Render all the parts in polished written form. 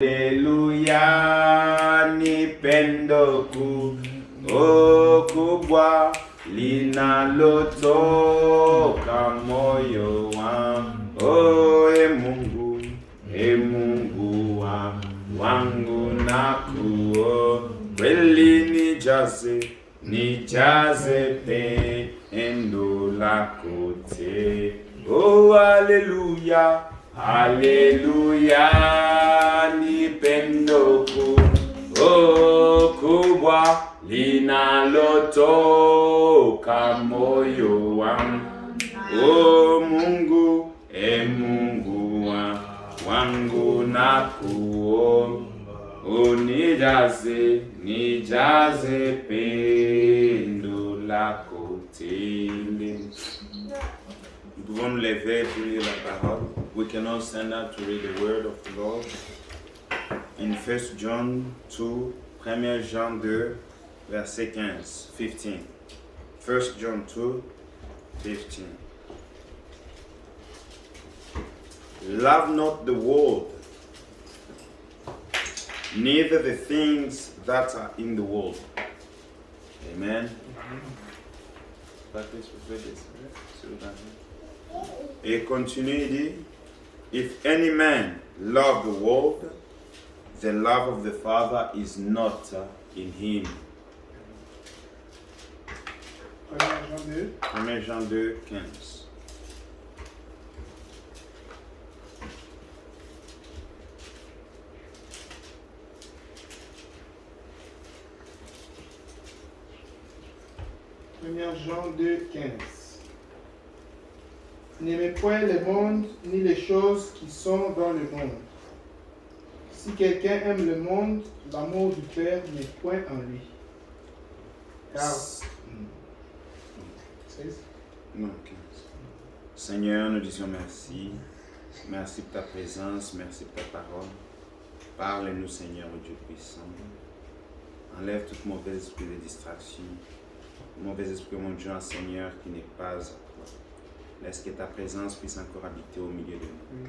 Haleluya, nipendo kubwa linalotoka moyo wangu. Oh, Mungu wangu nakuo, kweli nijaze pendo lako te. Oh, haleluya, haleluya, nipendo kubwa linalotoka moyo wangu. Oh, Mungu wangu nakuomba, nijaze pendo lako tele. Nous pouvons nous lever pour lire la parole. We can all stand up to read the word of the Lord. In 1 John 2, 1 Jean 2, verset 15. 1 John 2, 15. Love not the world, neither the things that are in the world. Amen. Et continue, il dit, if any man love the world, the love of the Father is not in him. 1 Jean 2, 15. Jean 2, 15. N'aimez point le monde, ni les choses qui sont dans le monde. Si quelqu'un aime le monde, l'amour du Père n'est point en lui. Car... Non, 15. Seigneur, nous disons merci. Merci pour ta présence, merci pour ta parole. Parle-nous, Seigneur, Dieu puissant. Enlève tout mauvais esprit de distraction. Mauvais esprit, mon Dieu, Seigneur, qui n'est pas à toi. Laisse que ta présence puisse encore habiter au milieu de nous.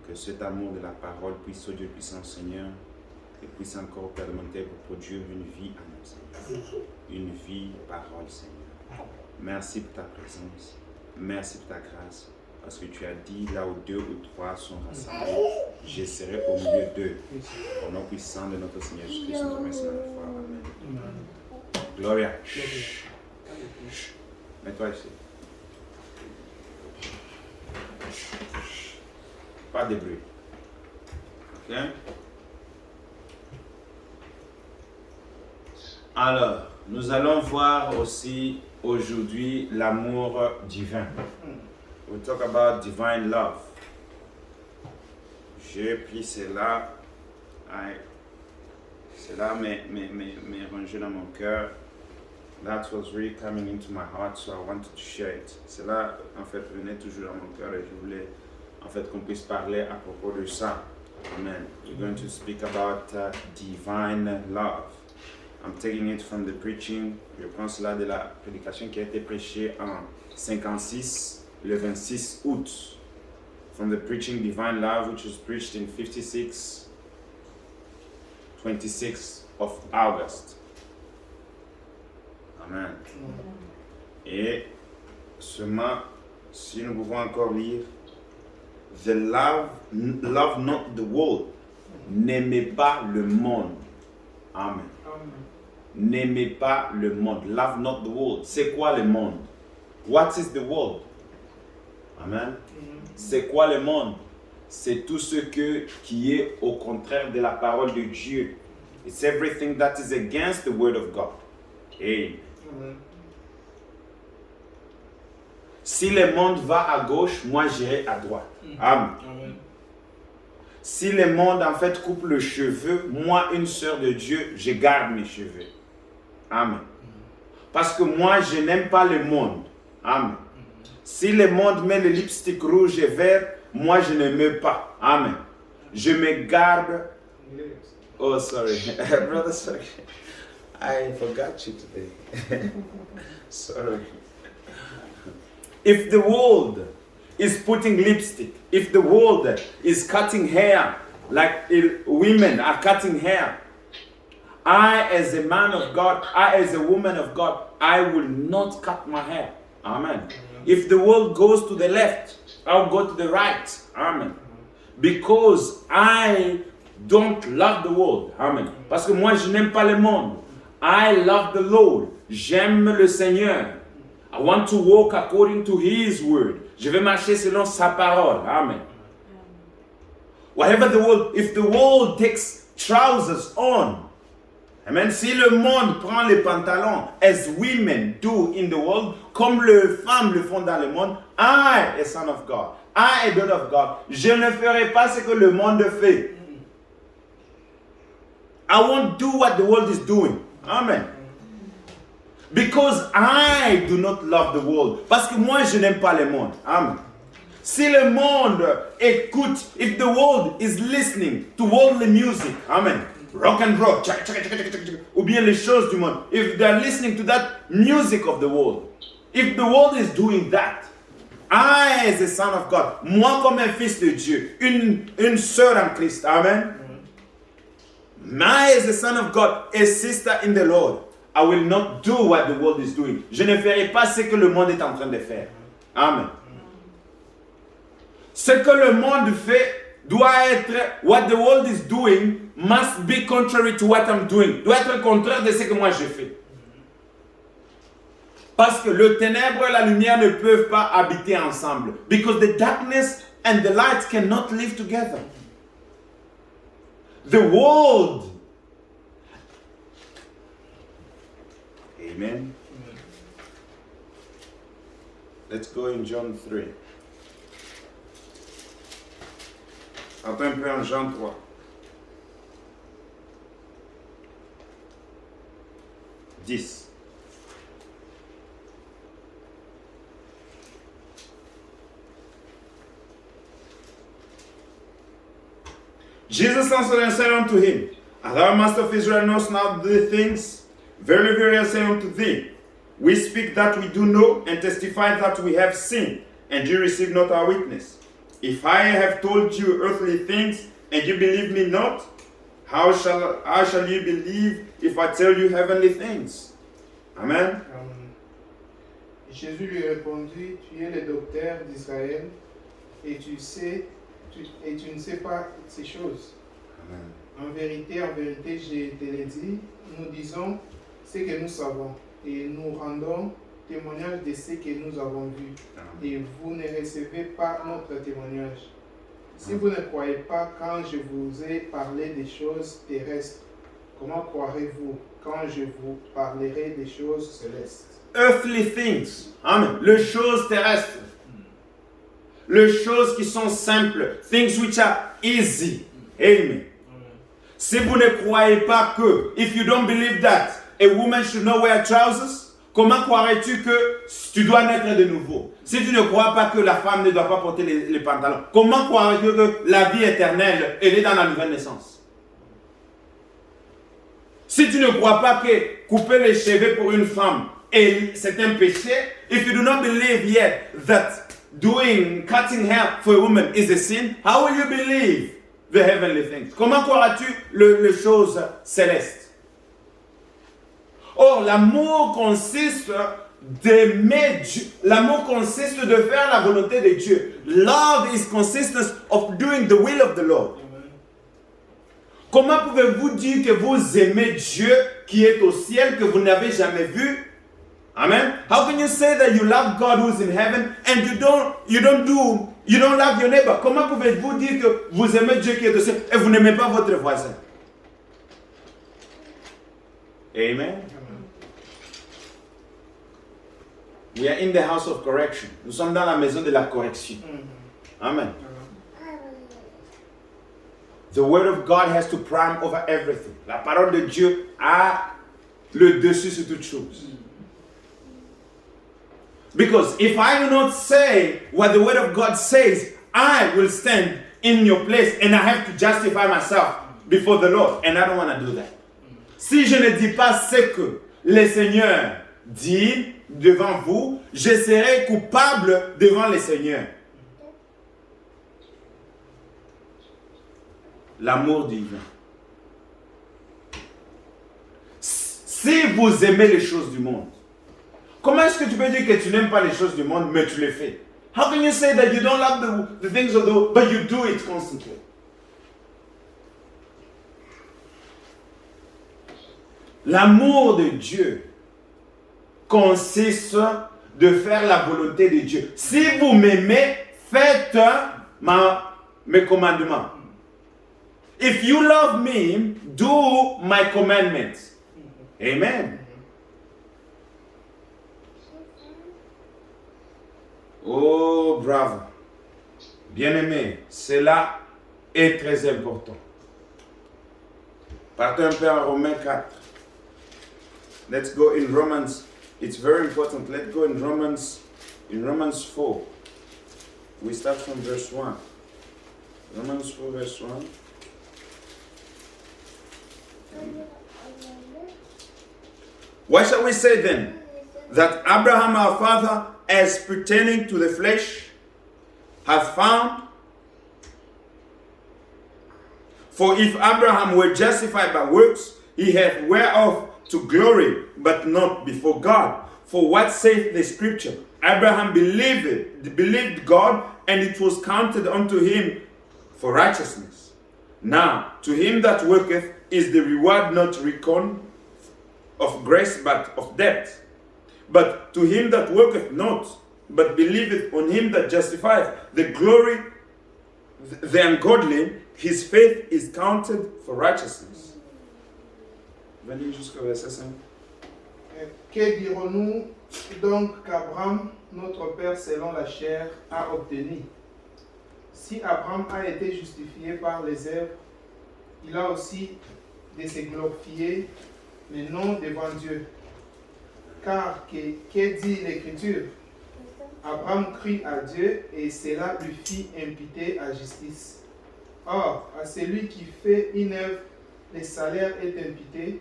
Que cet amour de la parole puisse, au Dieu puissant, Seigneur, et puisse encore permettre pour produire une vie à nous, Seigneur. Une vie, parole, Seigneur. Merci pour ta présence. Merci pour ta grâce. Parce que tu as dit, là où 2 ou 3 sont rassemblés, je serai au milieu d'eux. Au nom puissant de notre Seigneur Jésus-Christ, nous remercions la foi. Amen. Gloria. Mets-toi ici. Pas de bruit. Ok? Alors, nous allons voir aussi aujourd'hui l'amour divin. We'll talk about divine love. J'ai pris cela. Cela m'est rangé dans mon cœur. That was really coming into my heart, so I wanted to share it. Cela, en fait, venait toujours dans mon cœur et je voulais, en fait, qu'on puisse parler à propos de ça. Amen. We're going to speak about divine love. I'm taking it from the preaching. Je prends cela de la prédication qui a été prêchée en 56, le 26 août. From the preaching Divine Love, which was preached in 26 of August. Amen. Et seulement, si nous pouvons encore lire, the love not the world. N'aimez pas le monde. Amen. N'aimez pas le monde. Love not the world. C'est quoi le monde? What is the world? Amen. C'est quoi le monde? C'est tout ce qui est au contraire de la parole de Dieu. It's everything that is against the word of God. Hey. Si le monde va à gauche, moi j'irai à droite. Amen. Si le monde en fait coupe le cheveu, moi une sœur de Dieu, je garde mes cheveux. Amen. Parce que moi je n'aime pas le monde. Amen. Si le monde met le lipstick rouge et vert, moi je ne m'aime pas. Amen. Je me garde. Oh sorry, brother, sorry. I forgot you today. Sorry. If the world is putting lipstick, if the world is cutting hair, like women are cutting hair. I, as a man of God, I, as a woman of God, I will not cut my hair. Amen. If the world goes to the left, I'll go to the right. Amen. Because I don't love the world. Amen. Parce que moi, je n'aime pas le monde. I love the Lord. J'aime le Seigneur. I want to walk according to His word. Je vais marcher selon sa parole. Amen. Whatever the world, if the world takes trousers on, amen. Si le monde prend les pantalons, as women do in the world, comme les femmes le font dans le monde, I, a son of God, I, a daughter of God, je ne ferai pas ce que le monde fait. I won't do what the world is doing. Amen. Because I do not love the world. Parce que moi, je n'aime pas le monde. Amen. Si le monde écoute, if the world is listening to worldly music, amen, rock and roll, ou bien les choses du monde, if they are listening to that music of the world, if the world is doing that, I, as a son of God, moi comme un fils de Dieu, une sœur en Christ, amen, I, as a son of God, a sister in the Lord, I will not do what the world is doing. Je ne ferai pas ce que le monde est en train de faire. Amen. Ce que le monde fait doit être, what the world is doing must be contrary to what I'm doing. Doit être contraire de ce que moi je fais. Parce que le ténèbre et la lumière ne peuvent pas habiter ensemble. Because the darkness and the light cannot live together. The world. Amen. Let's go in John 3. Attends un peu en Jean 3. Dix. Jesus answered and said unto him, As thou, master of Israel, knowest not the things, verily, verily, I say unto thee, we speak that we do know, and testify that we have seen, and you receive not our witness. If I have told you earthly things, and you believe me not, how shall you believe if I tell you heavenly things? Amen. Jésus lui répondit, tu es le docteur d'Israël, et tu ne sais pas ces choses. Amen. En vérité, je te l'ai dit, nous disons ce que nous savons, et nous rendons témoignage de ce que nous avons vu. Et vous ne recevez pas notre témoignage. Si vous ne croyez pas quand je vous ai parlé des choses terrestres, comment croirez-vous quand je vous parlerai des choses célestes? Earthly things. Amen. Les choses terrestres. Les choses qui sont simples. Things which are easy. Amen. Si vous ne croyez pas que, if you don't believe that a woman should not wear trousers, comment croirais-tu que tu dois naître de nouveau? Si tu ne crois pas que la femme ne doit pas porter les pantalons, comment croirais-tu que la vie éternelle, elle est dans la nouvelle naissance? Si tu ne crois pas que couper les cheveux pour une femme, c'est un péché, if you do not believe yet that cutting hair for a woman is a sin, how will you believe the heavenly things? Comment croiras-tu les choses célestes? Or, l'amour consiste d'aimer Dieu. L'amour consiste de faire la volonté de Dieu. Love is consistent of doing the will of the Lord. Comment pouvez-vous dire que vous aimez Dieu qui est au ciel, que vous n'avez jamais vu? Amen. How can you say that you love God who is in heaven and you don't love your neighbor? Comment pouvez-vous dire que vous aimez Dieu qui est au ciel et vous n'aimez pas votre voisin? Amen. We are in the house of correction. Nous sommes dans la maison de la correction. Amen. The word of God has to prime over everything. La parole de Dieu a le dessus sur toute chose. Because if I do not say what the word of God says, I will stand in your place and I have to justify myself before the Lord. And I don't want to do that. Si je ne dis pas ce que le Seigneur dit devant vous, je serai coupable devant le Seigneur. l'amour divin. Si vous aimez les choses du monde, comment est-ce que tu peux dire que tu n'aimes pas les choses du monde, mais tu les fais? How can you say that you don't love the things of the world, but you do it constantly? L'amour de Dieu consiste de faire la volonté de Dieu. Si vous m'aimez, faites mes commandements. If you love me, do my commandments. Amen. Oh, bravo. Bien-aimé, cela est très important. Partons un peu en Romains 4. Let's go in Romans. It's very important. Let's go in Romans 4. We start from verse 1. Romans 4, verse 1. What shall we say then? That Abraham our father, as pertaining to the flesh, hath found? For if Abraham were justified by works, he hath whereof to glory, but not before God. For what saith the scripture? Abraham believed God, and it was counted unto him for righteousness. Now, to him that worketh is the reward not reckoned of grace, but of debt. But to him that worketh not, but believeth on him that justifieth the glory, the ungodly, his faith is counted for righteousness. Venez jusqu'au verset 5. Que dirons-nous donc qu'Abraham, notre père selon la chair, a obtenu? Si Abraham a été justifié par les œuvres, il a aussi de se glorifier, mais non devant Dieu. Car que dit l'Écriture? Abraham crut à Dieu et cela lui fit imputer à justice. Or, à celui qui fait une œuvre, le salaire est imputé,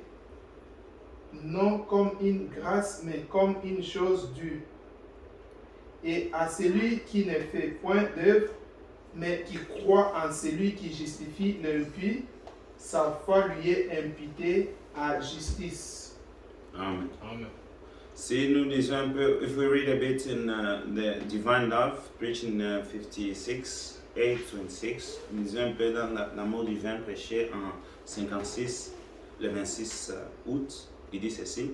non comme une grâce, mais comme une chose due. Et à celui qui ne fait point d'œuvre, mais qui croit en celui qui justifie l'impie, sa foi lui est imputée à justice. Amen. Amen. Si nous disons un peu, if we read a bit in the Divine Love, preaching 56, 8-26, nous disons un peu dans l'amour divin prêché en 56, le 26 août, il dit ceci,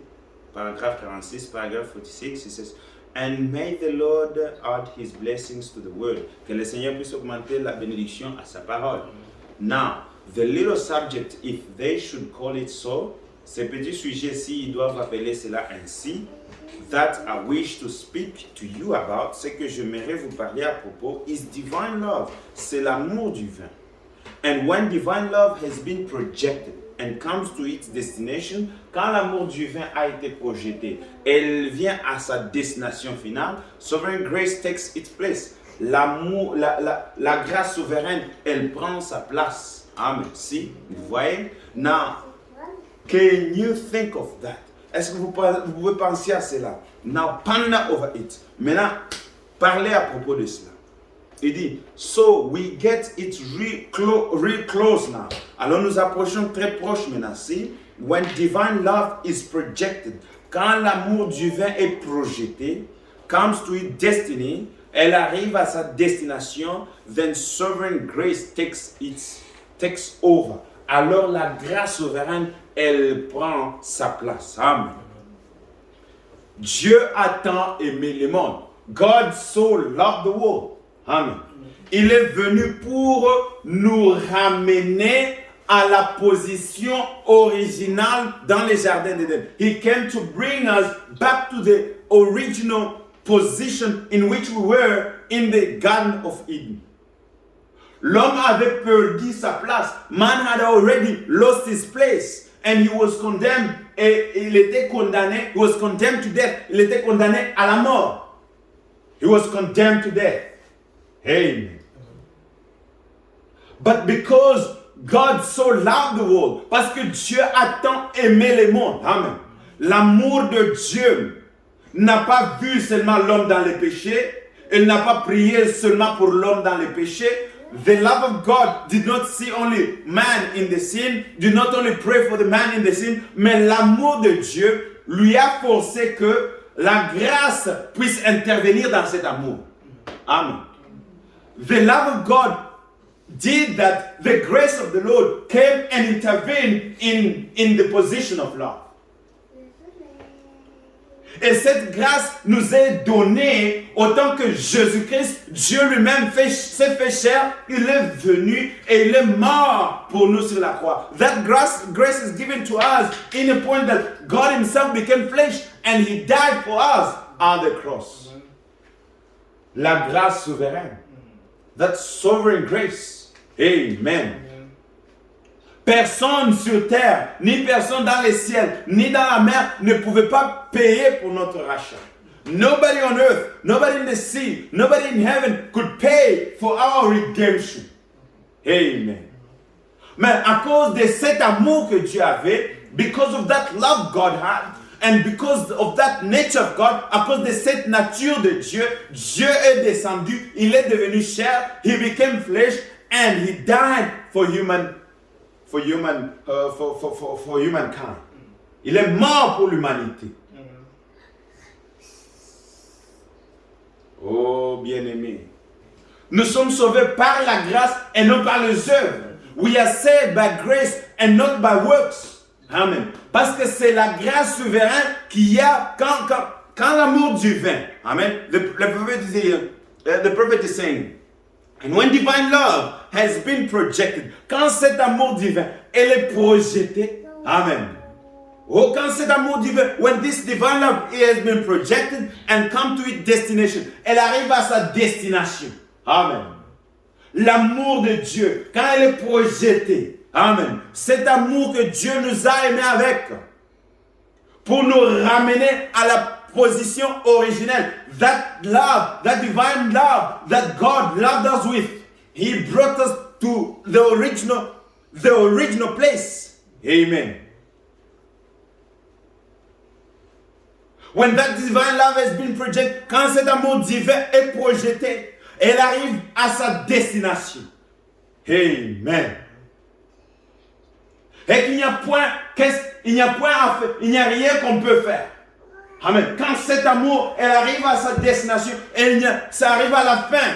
paragraphe 46, paragraphe 46, il says, and may the Lord add his blessings to the word. Que le Seigneur puisse augmenter la bénédiction à sa parole. Now, the little subject, if they should call it so, ces petits sujets-ci, ils doivent appeler cela ainsi, that I wish to speak to you about, ce que j'aimerais vous parler à propos, is divine love. C'est l'amour divin. And when divine love has been projected and comes to its destination, quand l'amour divin a été projeté, elle vient à sa destination finale, sovereign grace takes its place. L'amour, la grâce souveraine, elle prend sa place. Amen. Si, vous voyez? Now, can you think of that? Est-ce que vous pouvez penser à cela? Now, ponder over it. Maintenant, parlez à propos de cela. Il dit, so we get it real close now. Alors nous approchons très proche maintenant. See, when divine love is projected, quand l'amour divin est projeté, comes to its destiny, elle arrive à sa destination, then sovereign grace takes over. Alors la grâce souveraine, elle prend sa place. Amen. Dieu a tant aimé le monde. God so loved the world. Amen. Il est venu pour nous ramener à la position originale dans les jardins d'Éden. He came to bring us back to the original position in which we were in the Garden of Eden. L'homme avait perdu sa place. Man had already lost his place. And he was condemned. Et il était condamné. He was condemned to death. Il était condamné à la mort. He was condemned to death. Amen. But because God so loved the world, parce que Dieu a tant aimé le monde, amen. L'amour de Dieu n'a pas vu seulement l'homme dans le péché, il n'a pas prié seulement pour l'homme dans le péché, The love of God did not see only man in the sin, did not only pray for the man in the sin, mais l'amour de Dieu lui a forcé que la grâce puisse intervenir dans cet amour. Amen. The love of God did that. The grace of the Lord came and intervened in the position of love. Et cette grâce nous est donnée autant que Jésus-Christ, Dieu lui-même s'est fait chair, il est venu et il est mort pour nous sur la croix. That grace is given to us in a point that God himself became flesh and he died for us on the cross. La grâce souveraine. That sovereign grace. Amen. Personne sur terre, ni personne dans les ciels, ni dans la mer ne pouvait pas payer pour notre rachat. Nobody on earth, nobody in the sea, nobody in heaven could pay for our redemption. Amen. Mais à cause de cet amour que Dieu avait, because of that love God had, and because of that nature of God, à cause de cette nature de Dieu, Dieu est descendu, il est devenu chair, he became flesh, and he died for humankind. Il est mort pour l'humanité. Oh, bien-aimé. Nous sommes sauvés par la grâce et non par les œuvres. We are saved by grace and not by works. Amen. Parce que c'est la grâce souveraine qu'il y a quand l'amour divin. Amen. The prophet is saying, and when divine love has been projected, quand cet amour divin est projeté, amen. Oh, quand cet amour divin, when this divine love has been projected and come to its destination, elle arrive à sa destination, amen. L'amour de Dieu, quand elle est projetée, amen. Cet amour que Dieu nous a aimé avec, pour nous ramener à la position originelle, that love, that divine love that God loved us with, he brought us to the original place. Amen. When that divine love has been projected, quand cet amour divin est projeté, elle arrive à sa destination. Amen. Et qu'il n'y a point à faire, il n'y a rien qu'on peut faire. Amen. Quand cet amour, elle arrive à sa destination, ça arrive à la fin.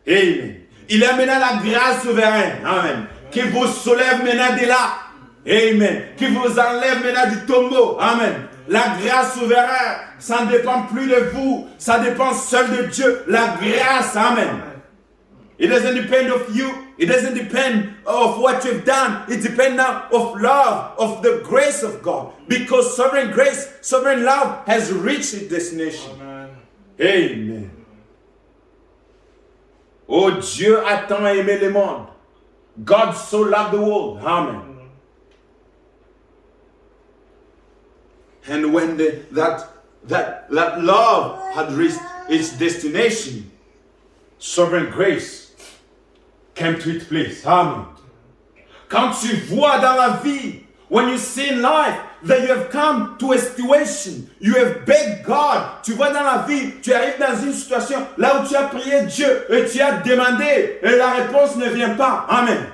Amen. Il est maintenant la grâce souveraine. Amen. Qui vous soulève maintenant de là. Amen. Qui vous enlève maintenant du tombeau. Amen. La grâce souveraine, ça ne dépend plus de vous. Ça dépend seul de Dieu. La grâce. Amen. It doesn't depend of you. It doesn't depend of what you've done. It depends now of love, of the grace of God. Because sovereign grace, sovereign love has reached its destination. Amen. Amen. Oh, Dieu a tant aimé le monde. God so loved the world. Amen. And when that love had reached its destination, sovereign grace came to its place. Amen. Quand tu vois dans la vie, when you see in life that you have come to a situation, you have begged God, tu vois dans la vie, tu arrives dans une situation là où tu as prié Dieu et tu as demandé et la réponse ne vient pas. Amen.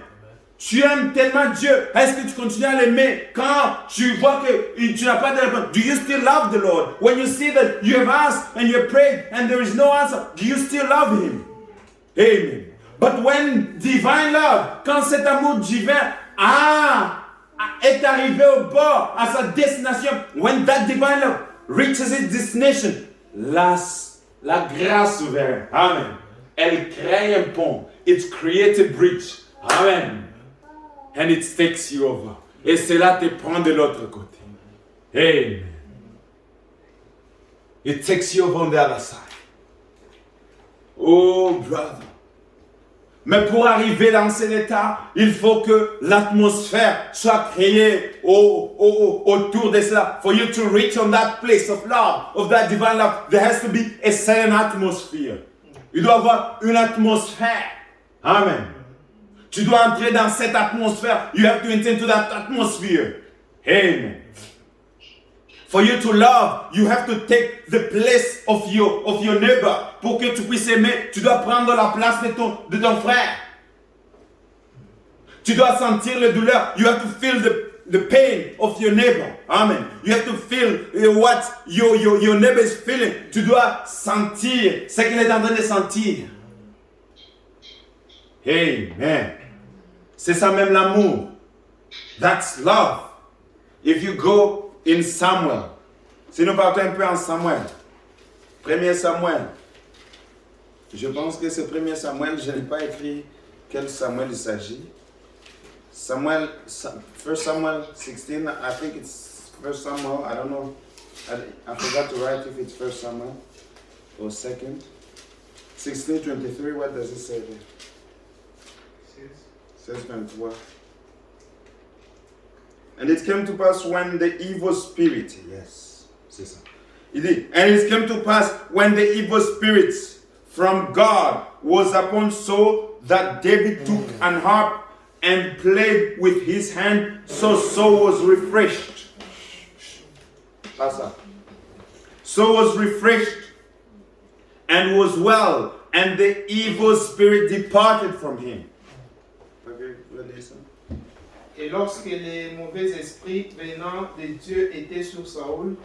Tu aimes tellement Dieu. Est-ce que tu continues à l'aimer quand tu vois que tu n'as pas de réponse? Do you still love the Lord? When you see that you have asked and you have prayed and there is no answer, do you still love Him? Amen. But when divine love, quand cet amour divin est arrivé au bord, à sa destination, when that divine love reaches its destination, la grâce souveraine, amen, elle crée un pont. It creates a bridge. Amen. And it takes you over. Et cela te prend de l'autre côté. Amen. It takes you over on the other side. Oh, brother. Mais pour arriver dans cet état, il faut que l'atmosphère soit créée autour de cela. For you to reach on that place of love, of that divine love, there has to be a certain atmosphere. Il doit y avoir une atmosphère. Amen. Tu dois entrer dans cette atmosphère. You have to enter into that atmosphere. Amen. For you to love, you have to take the place of your neighbor. Pour que tu puisses aimer, tu dois prendre la place de ton frère. Tu dois sentir la douleur. You have to feel the pain of your neighbor. Amen. You have to feel what your neighbor is feeling. Tu dois sentir ce qu'il est en train de sentir. Amen. C'est ça même l'amour. That's love. If you go in Samuel, si nous partons un peu en Samuel, 1er Samuel, je pense que c'est 1er Samuel, je n'ai pas écrit quel Samuel il s'agit. Samuel, 1 Samuel 16, I think it's 1 Samuel, I don't know. I forgot to write if it's 1 Samuel or 2nd. 16:23, what does it say there? 16:23. And it came to pass when the evil spirit, yes, c'est ça. Il dit, and it came to pass when the evil spirit from God was upon Saul that David took an harp and played with his hand, so Saul was refreshed. That's that. Saul was refreshed and was well, and the evil spirit departed from him. Et lorsque les mauvais esprits venant de Dieu étaient sur Saül,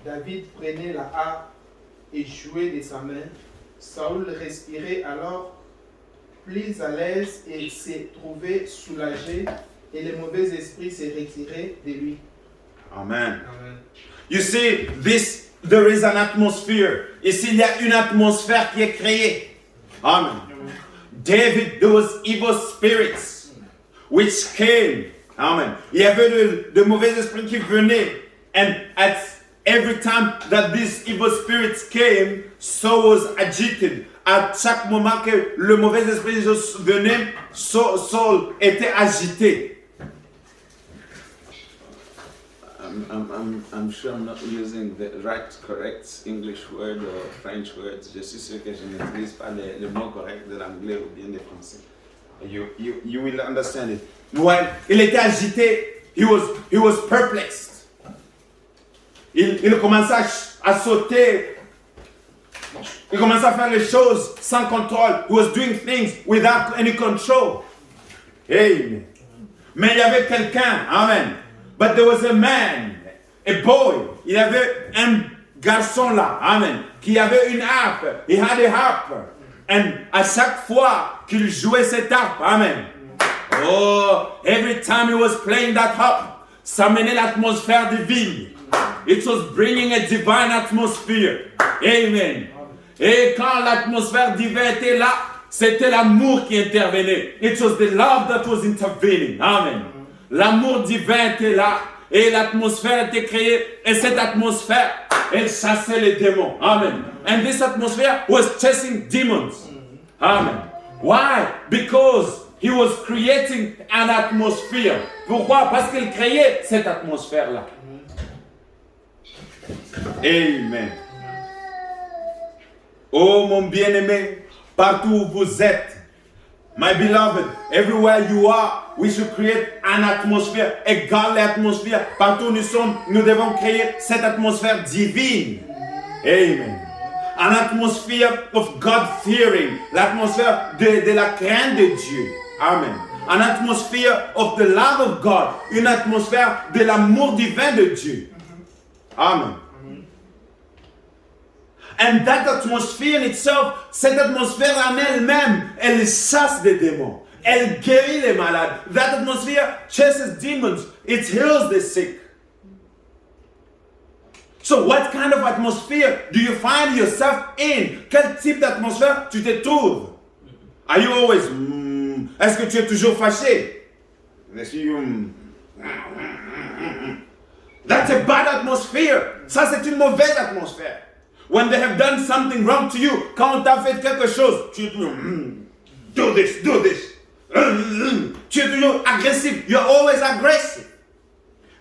David prenait la harpe et jouait de sa main. Saül respirait alors plus à l'aise et se trouvait soulagé, et les mauvais esprits se retiraient de lui. Amen. Amen. You see, there is an atmosphere. Ici, il y a une atmosphère qui est créée. Amen. David, there was evil spirits which came. Amen. Il y avait de mauvais esprits qui venaient. And at every time that these evil spirits came, Saul was agitated. À chaque moment que le mauvais esprit venait, Saul était agité. I'm sure I'm not using the correct English word or French words. Je suis sûr que je n'utilise pas les mots corrects de l'anglais ou bien des français. You will understand it. When il était agité, he was perplexed. Il commençait à sauter. Il commençait à faire les choses sans contrôle. He was doing things without any control. Amen. Mais il y avait quelqu'un, amen. But there was a man, a boy. Il y avait un garçon là, amen, qui avait une harpe. He had a harp. And à chaque fois qu'il jouait cette harpe, amen. Oh, every time he was playing that harp, ça menait l'atmosphère divine. It was bringing a divine atmosphere. Amen. Et quand l'atmosphère divine était là, c'était l'amour qui intervenait. It was the love that was intervening. Amen. L'amour divin était là et l'atmosphère était créée. Et cette atmosphère, elle chassait les démons. Amen. And this atmosphere was chasing demons. Amen. Why? Because he was creating an atmosphere. Pourquoi? Parce qu'il créait cette atmosphère-là. Amen. Oh mon bien-aimé, partout où vous êtes, my beloved, everywhere you are, we should create an atmosphere, a godly atmosphere. Partout où nous sommes, nous devons créer cette atmosphère divine. Amen. An atmosphere of God-fearing, l'atmosphère de la crainte de Dieu. Amen. An atmosphere of the love of God, une atmosphère de l'amour divin de Dieu. Amen. And that atmosphere in itself, cette atmosphère en elle-même, elle chasse des démons. Elle guérit les malades. That atmosphere chases demons. It heals the sick. So what kind of atmosphere do you find yourself in? Quel type d'atmosphère tu te trouves? Are you always, est-ce que tu es toujours fâché? That's a bad atmosphere. Ça, c'est une mauvaise atmosphère. When they have done something wrong to you, quand on t'a fait quelque chose, tu es toujours, do this. Tu es toujours agressif. You're always aggressive.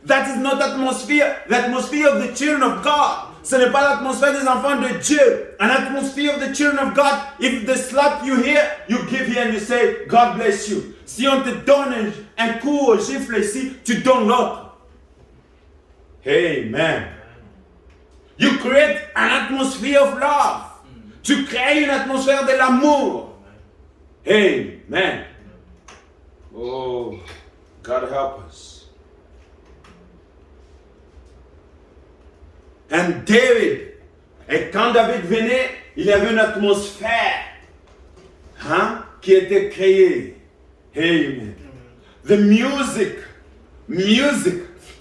That is not the atmosphere of the children of God. Ce n'est pas l'atmosphère des enfants de Dieu. An atmosphere of the children of God, if they slap you here, you give here and you say, God bless you. Si on te donne un coup au gifle ici, tu donnes l'autre. Amen. You create an atmosphere of love. Tu crées une atmosphère de l'amour. Amen. Oh, God help us. And David, et quand David venait, il y avait une atmosphère qui était créée. Amen. The music,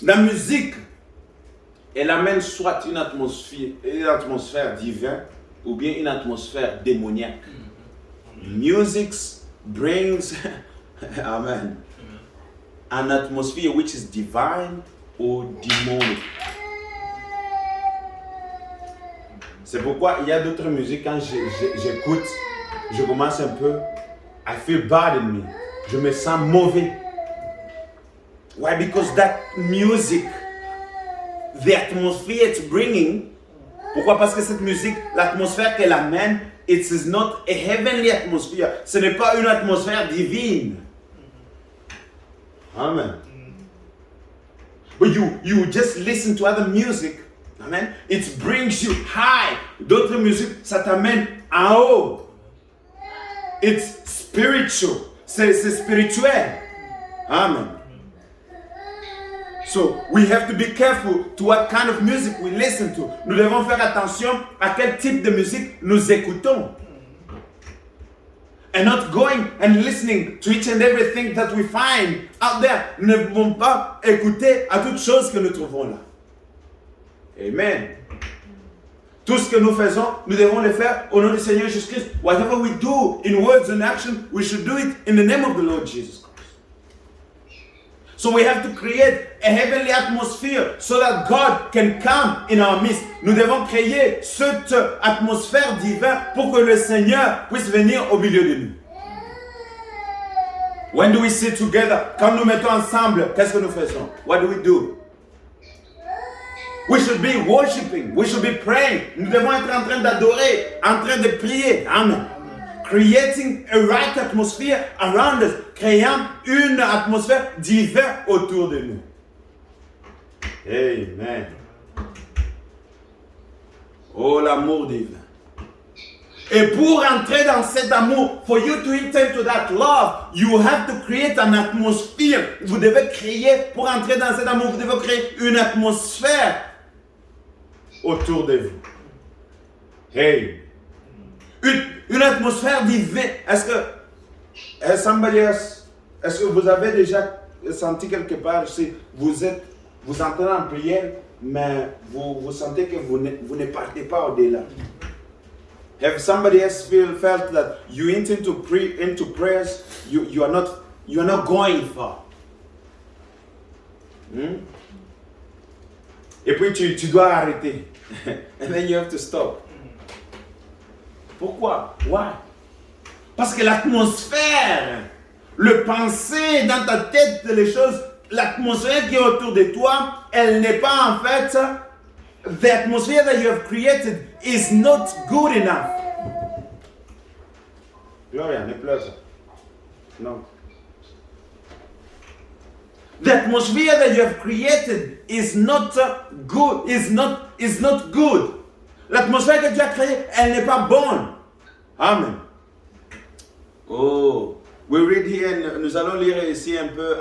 la musique, elle amène soit une atmosphère divine ou bien une atmosphère démoniaque. Music brings, amen, an atmosphere which is divine or demonic. C'est pourquoi il y a d'autres musiques, quand j'écoute, je commence un peu, I feel bad in me. Je me sens mauvais. Why? Because that music, the atmosphere it's bringing, pourquoi? Parce que cette musique, l'atmosphère qu'elle amène, it is not a heavenly atmosphere. Ce n'est pas une atmosphère divine. Amen. But you just listen to other music. Amen. It brings you high. D'autres musiques, ça t'amène en haut. It's spiritual. C'est spirituel. Amen. So we have to be careful to what kind of music we listen to. Nous devons faire attention à quel type de musique nous écoutons. And not going and listening to each and everything that we find out there. Nous ne pouvons pas écouter à toutes choses que nous trouvons là. Amen. Tout ce que nous faisons, nous devons le faire au nom du Seigneur Jésus-Christ. Whatever we do in words and action, we should do it in the name of the Lord Jesus Christ. So we have to create a heavenly atmosphere so that God can come in our midst. Nous devons créer cette atmosphère divine pour que le Seigneur puisse venir au milieu de nous. When do we sit together? Quand nous mettons ensemble, qu'est-ce que nous faisons? What do we do? We should be worshiping. We should be praying. Nous devons être en train d'adorer, en train de prier. Amen. Creating a right atmosphere around us. Créant une atmosphère divine autour de nous. Amen. Oh, l'amour divin. Et pour entrer dans cet amour, for you to enter into that love, you have to create an atmosphere. Vous devez créer, pour entrer dans cet amour, vous devez créer une atmosphère autour de vous. Hey. Une atmosphère divine. Est-ce que somebody else, est-ce que vous avez déjà senti quelque part, si vous entrez en prière, mais vous sentez que vous ne partez pas au-delà? Have somebody else felt that you enter into prayers, you are not going far? Et puis tu dois arrêter. And then you have to stop. Pourquoi? Why? Parce que l'atmosphère, le pensée dans ta tête, les choses, l'atmosphère qui est autour de toi, elle n'est pas en fait, the atmosphere that you have created is not good enough. Gloria, ne pleure pas. Non. The atmosphere that you have created is not good, is not good. L'atmosphère que tu as créée, elle n'est pas bonne. Amen. Oh, we read here, nous allons lire ici un peu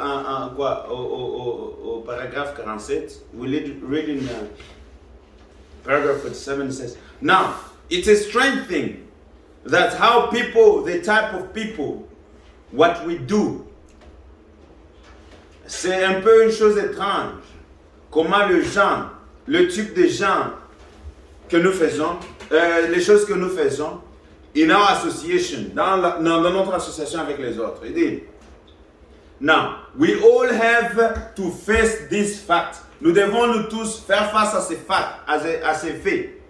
au paragraphe 47. We read in paragraph 47 says, now, it's a strange thing that how people, the type of people, what we do. C'est un peu une chose étrange. Comment le type de gens que nous faisons, les choses que nous faisons, in our association, dans notre association avec les autres. Il dit, now, we all have to face this fact. Nous devons nous tous faire face à ces facts, à ces faits.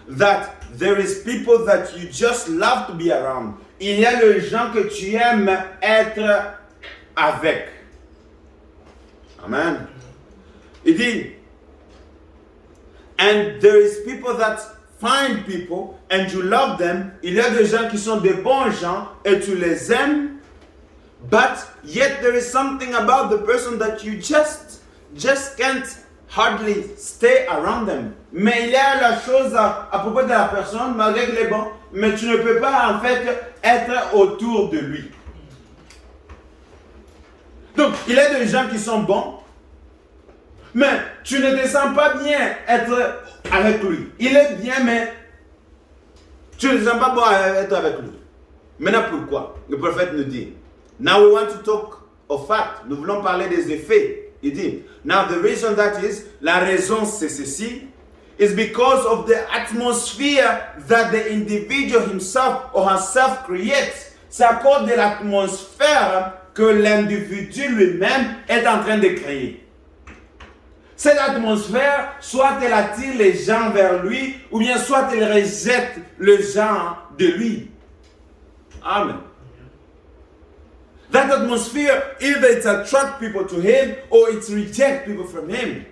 That there is people that you just love to be around. Il y a les gens que tu aimes être avec. Amen. Il dit, and there is people that find people and you love them. Il y a des gens qui sont des bons gens et tu les aimes. But yet there is something about the person that you just can't hardly stay around them. Mais il y a la chose à propos de la personne, malgré qu'il est bon, mais tu ne peux pas en fait être autour de lui. Donc, il y a des gens qui sont bons, mais tu ne te sens pas bien être avec lui. Il est bien, mais tu ne te sens pas bon être avec lui. Maintenant, pourquoi? Le prophète nous dit, now we want to talk of fact. Nous voulons parler des effets. Il dit, now the reason that is, la raison c'est ceci, is because of the atmosphere that the individual himself or herself creates. C'est à cause de l'atmosphère que l'individu lui-même est en train de créer. Cette atmosphère, soit elle attire les gens vers lui, ou bien soit elle rejette les gens de lui. Amen. That atmosphere, either it attracts people to him, or it rejects people from him.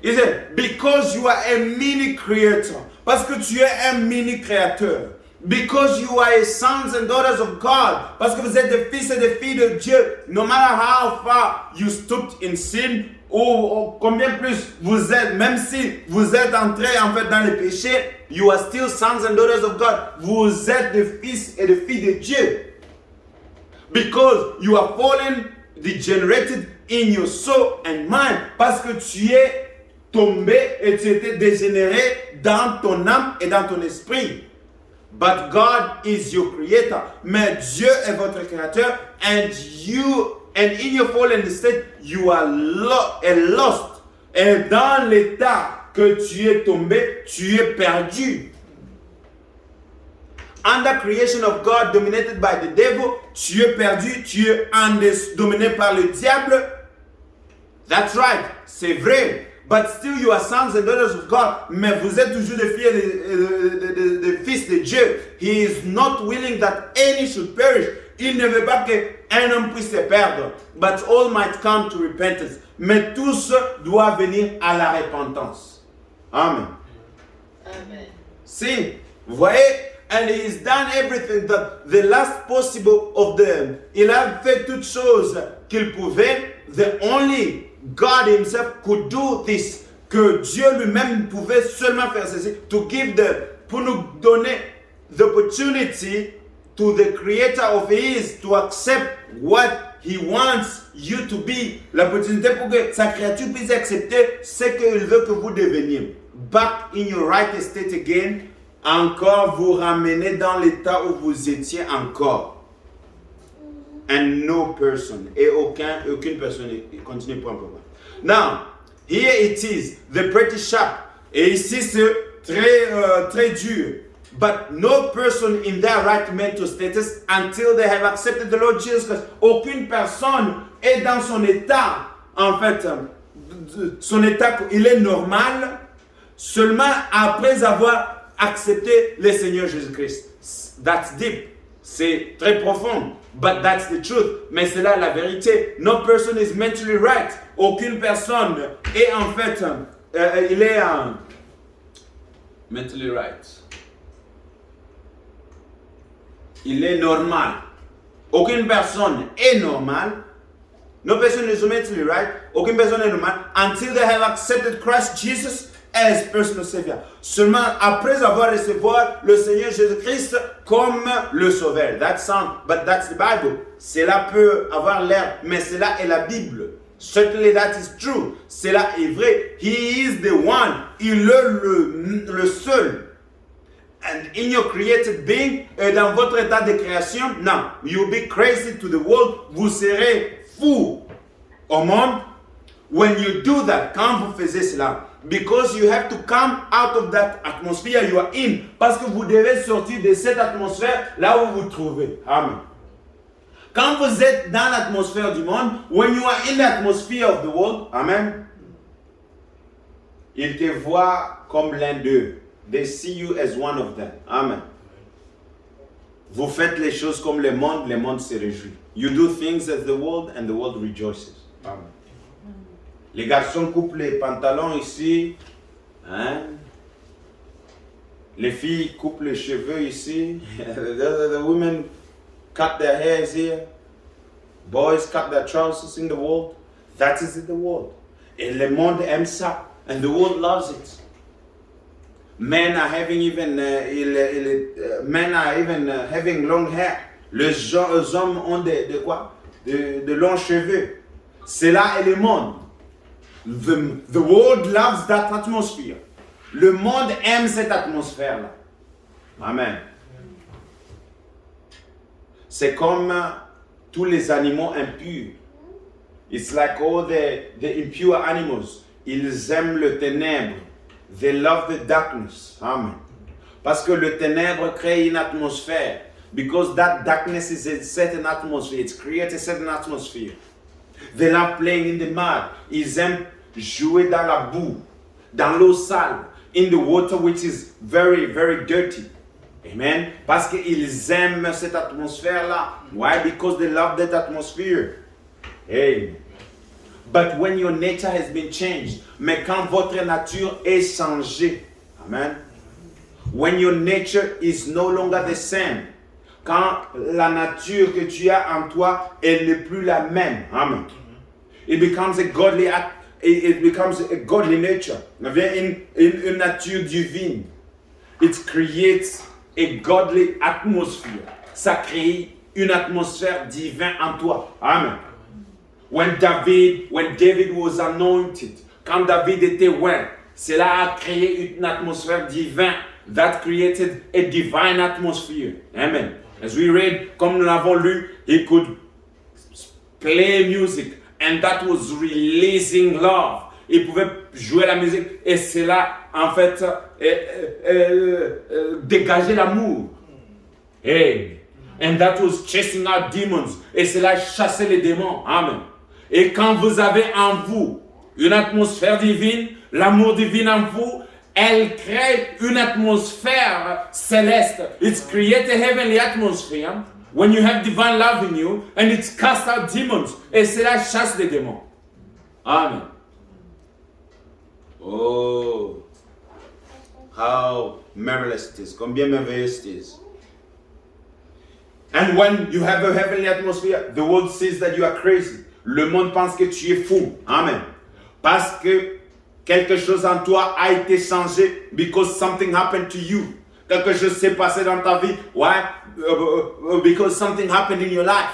He said, because you are a mini creator. Parce que tu es un mini créateur. Because you are a sons and daughters of God. Parce que vous êtes des fils et des filles de Dieu. No matter how far you stooped in sin, ou combien plus vous êtes, même si vous êtes entrés en fait dans le péché, you are still sons and daughters of God. Vous êtes des fils et des filles de Dieu. Because you are fallen, degenerated in your soul and mind. Parce que tu es tombé et tu étais dégénéré dans ton âme et dans ton esprit. But God is your creator. Mais Dieu est votre créateur. And in your fallen state, you are lost. Et dans l'état que tu es tombé, tu es perdu. Under creation of God dominated by the devil, tu es perdu, tu es dominé par le diable. That's right, c'est vrai. But still you are sons and daughters of God. Mais vous êtes toujours des filles des fils de Dieu. He is not willing that any should perish. Il ne veut pas qu'un homme puisse se perdre. But all might come to repentance. Mais tous doivent venir à la repentance. Amen. Amen. See, vous voyez, and he has done everything that the last possible of them. Il a fait toutes choses qu'il pouvait. The only God himself could do this. Que Dieu lui-même pouvait seulement faire ceci. Pour nous donner the opportunity to the creator of his to accept what he wants you to be. L'opportunité pour que sa créature puisse accepter ce qu'il veut que vous deveniez. Back in your right state again. Encore vous ramener dans l'état où vous étiez encore. And no person. Et aucune personne. Continue pour un peu. Now, here it is. The pretty sharp. Et ici c'est très dur. But no person in their right mental status until they have accepted the Lord Jesus Christ. Aucune personne est dans son état, en fait, son état, il est normal seulement après avoir accepté le Seigneur Jésus-Christ. That's deep. C'est très profond. But that's the truth. Mais c'est là la vérité. No person is mentally right. Aucune personne est en fait, il est mentally right. Il est normal. Aucune personne est normale. No person is mentally right. Aucune personne est normale until they have accepted Christ Jesus as personal Savior. Seulement après avoir reçu le Seigneur Jésus-Christ comme le Sauveur. That sound, but that's the Bible. Cela peut avoir l'air, mais cela est la Bible. Certainly that is true. Cela est vrai. He is the one. Il est le seul. And in your created being, dans votre état de création, now, you'll be crazy to the world. Vous serez fou au monde. When you do that, quand vous faites cela, because you have to come out of that atmosphere you are in. Parce que vous devez sortir de cette atmosphère là où vous vous trouvez. Amen. Quand vous êtes dans l'atmosphère du monde, when you are in the atmosphere of the world, amen, ils te voient comme l'un d'eux. They see you as one of them. Amen. Vous faites les choses comme le monde se réjouit. You do things as the world and the world rejoices. Amen. Les garçons coupent les pantalons ici. Hein? Les filles coupent les cheveux ici. The women cut their hairs here. Boys cut their trousers in the world. That is in the world. Et le monde aime ça. And the world loves it. Men are having even having long hair. Les hommes ont de quoi? De longs cheveux. Cela est le monde. The world loves that atmosphere. Le monde aime cette atmosphère-là. Amen. C'est comme tous les animaux impurs. It's like all the impure animals. Ils aiment le ténèbre. They love the darkness. Amen. Parce que le ténèbre crée une atmosphère. Because that darkness is a certain atmosphere. It creates a certain atmosphere. They love playing in the mud. Ils aiment jouer dans la boue, dans l'eau sale, in the water which is very, very dirty. Amen. Parce qu'ils aiment cette atmosphère-là. Why? Because they love that atmosphere. Amen. But when your nature has been changed, mais quand votre nature est changée, amen. When your nature is no longer the same, quand la nature que tu as en toi, elle n'est plus la même, amen. It becomes a godly act. It becomes a godly nature. Une nature divine. It creates a godly atmosphere. Ça crée une atmosphère divine en toi. Amen. When David was anointed, quand David était oint, cela a créé une atmosphère divine. That created a divine atmosphere. Amen. As we read, comme nous l'avons lu, he could play music. And that was releasing love. Il pouvait jouer la musique et cela, en fait, dégageait l'amour. Hey. And that was chasing out demons. Et cela chassait les démons. Amen. Et quand vous avez en vous une atmosphère divine, l'amour divin en vous, elle crée une atmosphère céleste. It creates a heavenly atmosphere. When you have divine love in you, and it casts out demons. Et cela chasse les démons. Amen. Oh, how marvelous it is. Combien merveilleux it is. And when you have a heavenly atmosphere, the world says that you are crazy. Le monde pense que tu es fou. Amen. Parce que quelque chose en toi a été changé because something happened to you. Quelque chose s'est passé dans ta vie. Why? Because something happened in your life.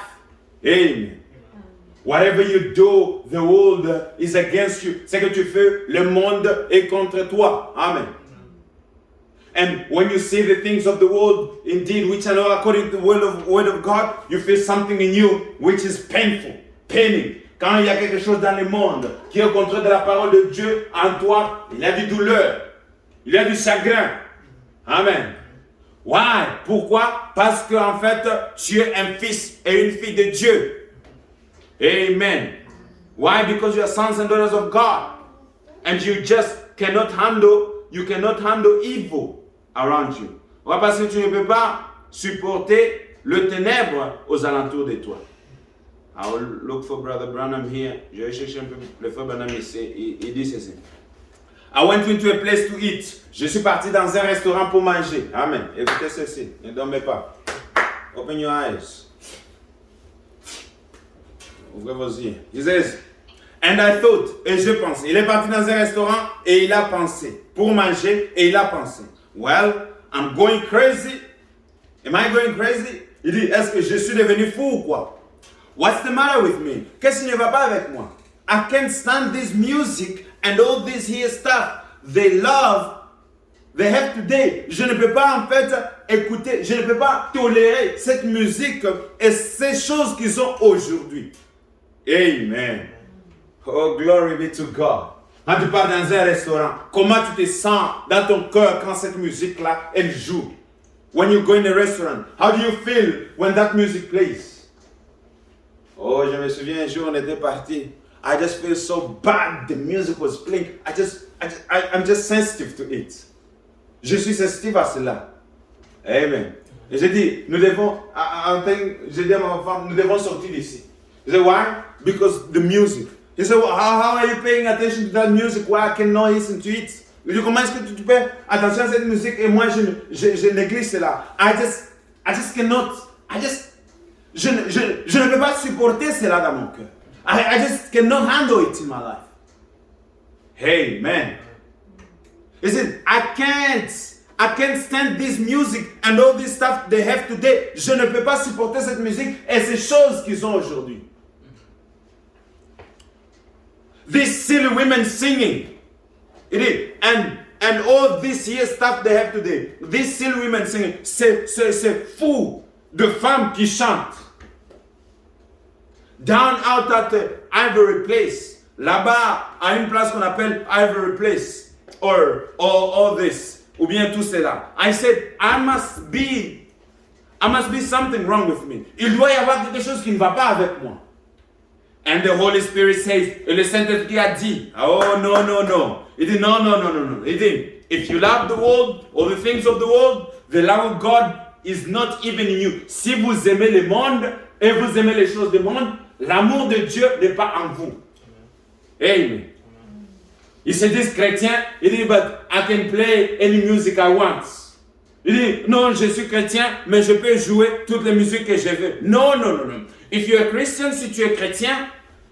Amen. Whatever you do, the world is against you. Ce que tu fais, le monde est contre toi. Amen. And when you see the things of the world, indeed, which are not according to the word of God, you feel something in you which is painful, paining. Quand il y a quelque chose dans le monde qui est au contraire de la parole de Dieu, en toi, il y a du douleur, il y a du chagrin. Amen. Why? Pourquoi? Parce que en fait, tu es un fils et une fille de Dieu. Amen. Why? Because you are sons and daughters of God, and you just cannot handle evil around you. Ouais, parce que tu ne peux pas supporter le ténèbre aux alentours de toi. I will look for Brother Branham here. Je vais chercher un peu le frère Branham ici. Il dit ceci. I went into a place to eat. Je suis parti dans un restaurant pour manger. Amen. Écoutez ceci. Ne dormez pas. Open your eyes. Ouvrez vos yeux. He says, and I thought, et je pense. Il est parti dans un restaurant et il a pensé. Pour manger et il a pensé. Well, I'm going crazy. Am I going crazy? Il dit, est-ce que je suis devenu fou ou quoi? What's the matter with me? Qu'est-ce qui ne va pas avec moi? I can't stand this music and all this here stuff. They have today. Je ne peux pas en fait écouter, je ne peux pas tolérer cette musique et ces choses qu'ils ont aujourd'hui. Amen. Oh, glory be to God. Quand tu pars dans un restaurant, comment tu te sens dans ton cœur quand cette musique-là, elle joue? When you go in a restaurant, how do you feel when that music plays? Oh, je me souviens un jour, on était parti. I just feel so bad. The music was playing. I'm just sensitive to it. Je suis sensitive à cela. Amen. Et je dis, nous devons, je dis à ma femme, nous devons sortir d'ici. Je dis, why? Because the music. He said, well, how are you paying attention to that music? Why I cannot listen to it? Je dis, comment est-ce que tu fais attention à cette musique et moi je néglige cela? I just cannot. Je ne peux pas supporter cela dans mon cœur. I just cannot handle it in my life. Amen. He said, I I can't stand this music and all this stuff they have today. Je ne peux pas supporter cette musique et ces choses qu'ils ont aujourd'hui. These silly women singing. It is. And all this here stuff they have today. These silly women singing. C'est fou de femmes qui chantent. Down out at the Ivory Place. Là-bas, à une place qu'on appelle Ivory Place. Or all this. Ou bien tout cela. I said, I must be something wrong with me. Il doit y avoir quelque chose qui ne va pas avec moi. And the Holy Spirit says, et le Saint-Esprit a dit, oh no. Il dit, no. Il dit, if you love the world or the things of the world, the love of God is not even in you. Si vous aimez le monde et vous aimez les choses du monde, l'amour de Dieu n'est pas en vous. Amen. Ils se disent chrétiens, il dit, but I can play any music I want. Il dit, non, je suis chrétien, mais je peux jouer toutes les musiques que je veux. Non. If you're a Christian, si tu es chrétien,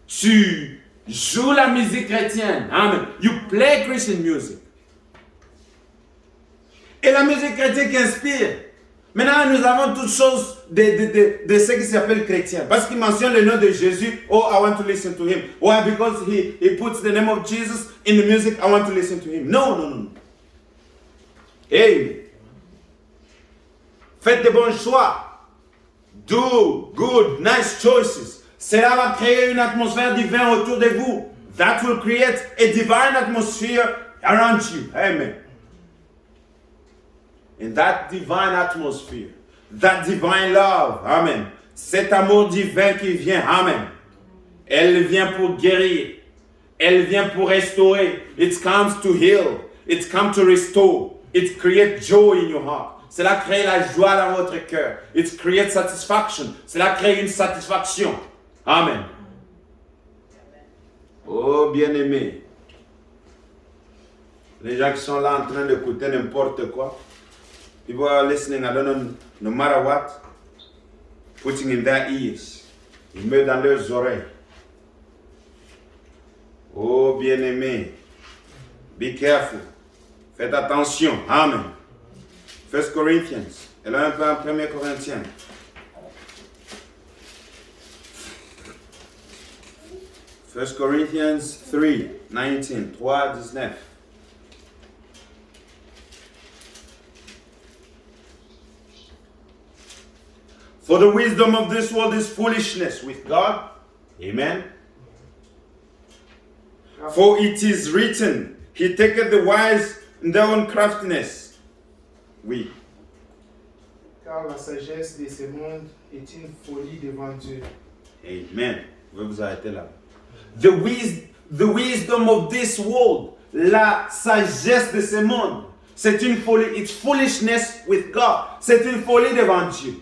tu joues la musique chrétienne. Amen. You play Christian music. Et la musique chrétienne qui inspire. Maintenant, nous avons toutes choses de ce qui s'appelle chrétien. Parce qu'il mentionne le nom de Jésus. Oh, I want to listen to him. Why? Because he puts the name of Jesus in the music. I want to listen to him. No. Hey. Faites de bons choix. Do good, nice choices. Cela va créer une atmosphère divine autour de vous. That will create a divine atmosphere around you. Amen. In that divine atmosphere, that divine love, amen. Cet amour divin qui vient, amen. Elle vient pour guérir. Elle vient pour restaurer. It comes to heal. It comes to restore. It creates joy in your heart. Cela crée la joie dans votre cœur. It creates satisfaction. Cela crée une satisfaction. Amen. Oh, bien-aimé. Les gens qui sont là en train d'écouter n'importe quoi. People are listening, I don't know, no matter what, putting in their ears. Ils mettent dans leurs oreilles. Oh, bien-aimé. Be careful. Faites attention. Amen. 1 Corinthians. Elle a un peu en 1 Corinthiens. First Corinthians 3:19. 3:19. For the wisdom of this world is foolishness with God. Amen. For it is written, He taketh the wise in their own craftiness. Oui. Car la sagesse de ce monde est une folie devant Dieu. Amen. Je vais vous arrêter là. The wisdom of this world, la sagesse de ce monde, c'est une folie. It's foolishness with God. C'est une folie devant Dieu.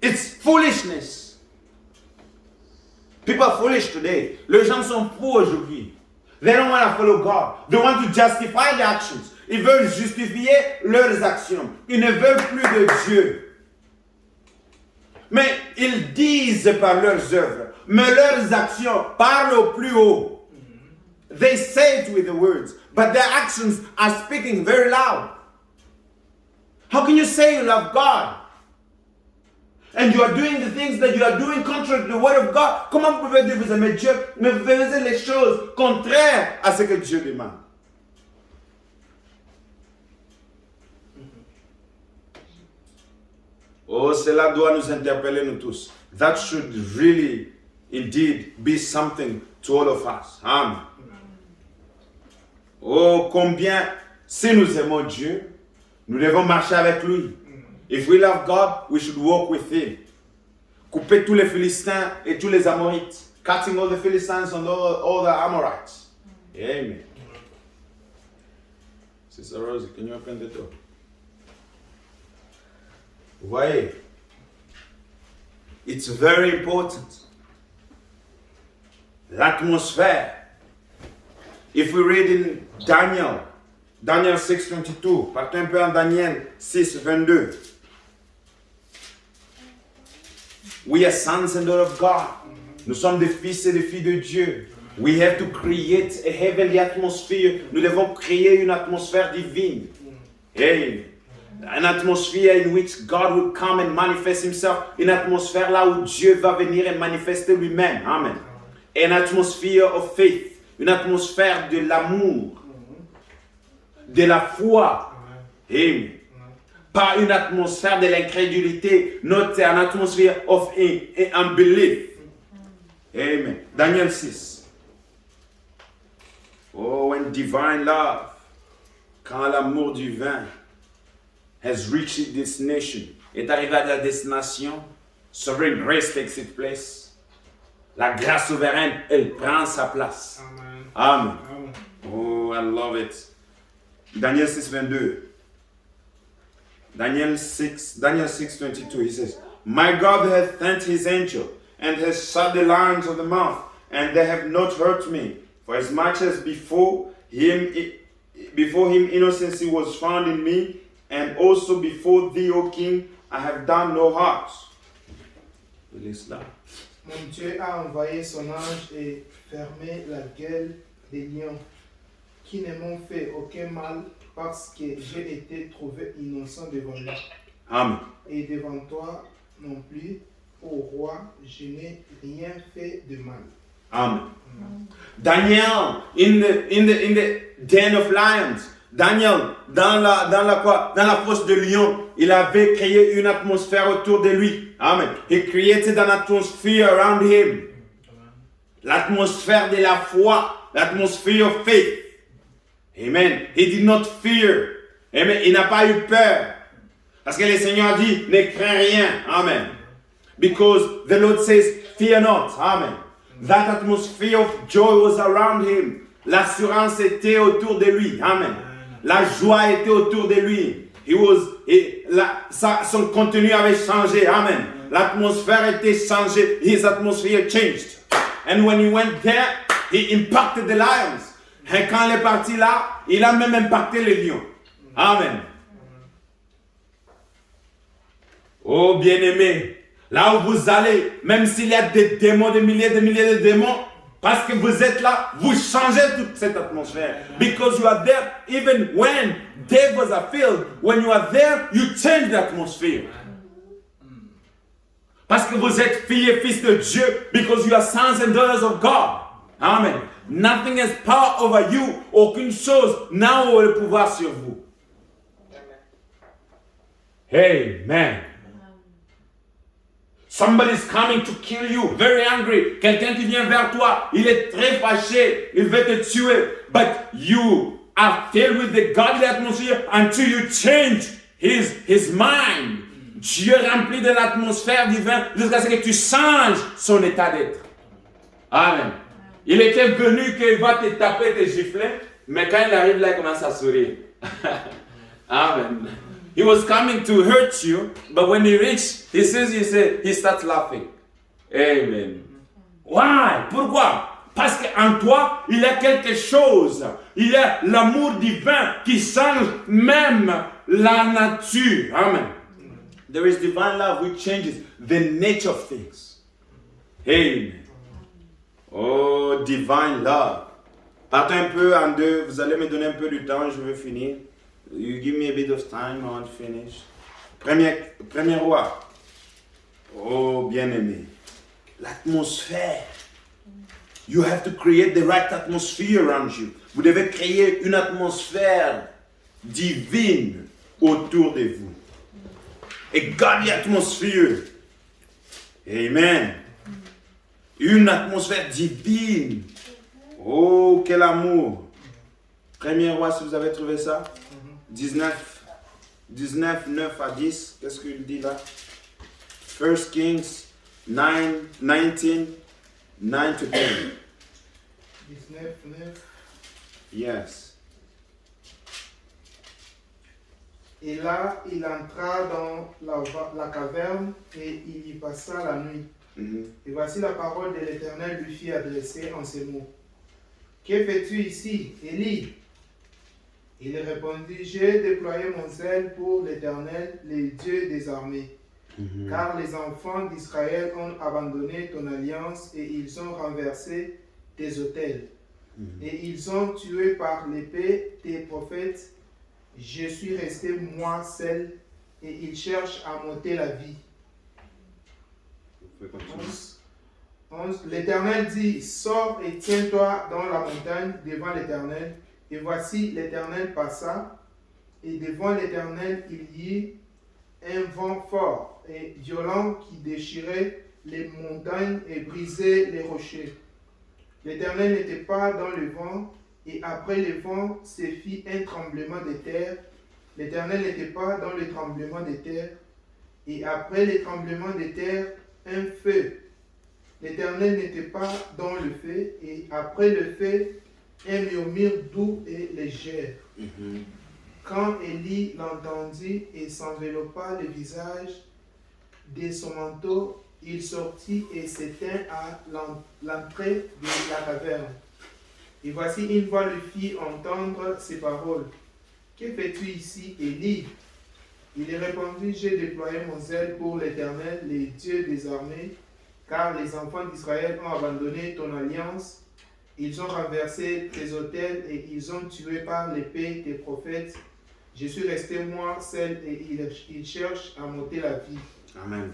It's foolishness. People are foolish today. Les gens sont fous aujourd'hui. They don't want to follow God. They want to justify their actions. Ils veulent justifier leurs actions. Ils ne veulent plus de Dieu. Mais ils disent par leurs œuvres. Mais leurs actions parlent au plus haut. They say it with the words, but their actions are speaking very loud. How can you say you love God? And you are doing the things that you are doing contrary to the word of God. Comment vous pouvez dire vous aimez Dieu, mais vous faisiez les choses contraires à ce que Dieu demande? Oh, cela doit nous interpeller nous tous. That should really, indeed, be something to all of us. Amen. Oh, combien, si nous aimons Dieu, nous devons marcher avec lui. If we love God, we should walk with Him. Couper tous les Philistins et tous les Amorites. Cutting all the Philistines and all the Amorites. Amen. Sister Rosie, can you open the door? Vous voyez, it's very important. L'atmosphère. If we read in Daniel 6:22, partons un peu en Daniel 6:22. We are sons and daughters of God. Nous sommes des fils et des filles de Dieu. We have to create a heavenly atmosphere. Nous devons créer une atmosphère divine. Hey, an atmosphere in which God will come and manifest himself. Une atmosphère là où Dieu va venir et manifester lui-même. Amen. An atmosphere of faith. Une atmosphère de l'amour. De la foi. Amen. Pas une atmosphère de l'incrédulité. Not an atmosphere of unbelief. Amen. Daniel 6. Oh, when divine love, quand l'amour divin has reached this nation, est arrivé à la destination, sovereign grace takes its place. La grâce souveraine, elle prend sa place. Amen. Amen. Oh, I love it. Daniel 6, 22. Daniel 6, 22, he says, My God hath sent his angel, and has shut the lions of the mouth, and they have not hurt me. For as much as before him innocency was found in me, and also before thee, O king, I have done no hurt. Mon Dieu a envoyé son ange et fermé la gueule des lions, qui ne m'ont fait aucun mal, parce que j'ai été trouvé innocent devant lui. Amen. Et devant toi non plus, ô roi, je n'ai rien fait de mal. Amen. Daniel in the den of lions. Daniel dans la fosse de lions, il avait créé une atmosphère autour de lui. Amen. He created an atmosphere around him. L'atmosphère de la foi, l'atmosphère of faith. Amen. He did not fear. Amen. Il n'a pas eu peur. Parce que le Seigneur dit, ne crains rien. Amen. Because the Lord says, fear not. Amen. That atmosphere of joy was around him. L'assurance était autour de lui. Amen. La joie était autour de lui. Son contenu avait changé. Amen. L'atmosphère était changée. His atmosphere changed. And when he went there, he impacted the lions. Et quand il est parti là, il a même impacté les lions. Amen. Oh bien-aimé, là où vous allez, même s'il y a des démons, des milliers de démons, parce que vous êtes là, vous changez toute cette atmosphère. Because you are there, even when devils are filled, when you are there, you change the atmosphere. Parce que vous êtes filles et fils de Dieu, because you are sons and daughters of God. Amen. Nothing has power over you. Aucune chose n'a le pouvoir sur vous. Amen. Somebody is coming to kill you, very angry. Quelqu'un qui vient vers toi, il est très fâché, il veut te tuer. But you are filled with the godly atmosphere until you change his mind. Dieu remplit de l'atmosphère divine jusqu'à ce que tu changes son état d'être. Amen. Il était venu qu'il va te taper, te gifler, mais quand il arrive là, il commence à sourire. Amen. He was coming to hurt you, but when he reached, he starts laughing. Amen. Why? Pourquoi? Parce qu'en toi, il y a quelque chose. Il y a l'amour divin qui change même la nature. Amen. There is divine love which changes the nature of things. Amen. Oh, divine love. Partons un peu en deux. Vous allez me donner un peu de temps, je veux finir. You give me a bit of time, I want to finish. Premier roi. Oh, bien-aimé. L'atmosphère. You have to create the right atmosphere around you. Vous devez créer une atmosphère divine autour de vous. A godly atmosphere. Amen. Une atmosphère divine. Oh, quel amour. Premier roi, si vous avez trouvé ça. 19, 9 à 10. Qu'est-ce qu'il dit là? 1 Kings 19, 9 to 10. 19, 9. Yes. Et là, il entra dans la caverne et il y passa la nuit. Et voici la parole de l'Éternel lui fit adresser en ces mots. Que fais-tu ici, Élie? Il répondit, j'ai déployé mon zèle pour l'Éternel, le Dieu des armées. Car les enfants d'Israël ont abandonné ton alliance et ils ont renversé tes autels. Et ils ont tué par l'épée tes prophètes. Je suis resté moi seul, et ils cherchent à m'ôter la vie. 11. L'Éternel dit, sors et tiens-toi dans la montagne devant l'Éternel. Et voici, l'Éternel passa, et devant l'Éternel il y eut un vent fort et violent qui déchirait les montagnes et brisait les rochers. L'Éternel n'était pas dans le vent, et après le vent se fit un tremblement de terre. L'Éternel n'était pas dans le tremblement de terre, et après le tremblement de terre, un feu. L'Éternel n'était pas dans le feu, et après le feu, un murmure doux et léger. Quand Élie l'entendit et s'enveloppa le visage de son manteau, il sortit et s'éteint à l'entrée de la caverne. Et voici une voix lui fit entendre ces paroles. Que fais-tu ici, Élie? Il répondit, j'ai déployé mon zèle pour l'Éternel, le Dieu des armées, car les enfants d'Israël ont abandonné ton alliance. Ils ont renversé tes autels et ils ont tué par l'épée tes prophètes. Je suis resté moi seul et ils cherchent à m'ôter la vie. Amen.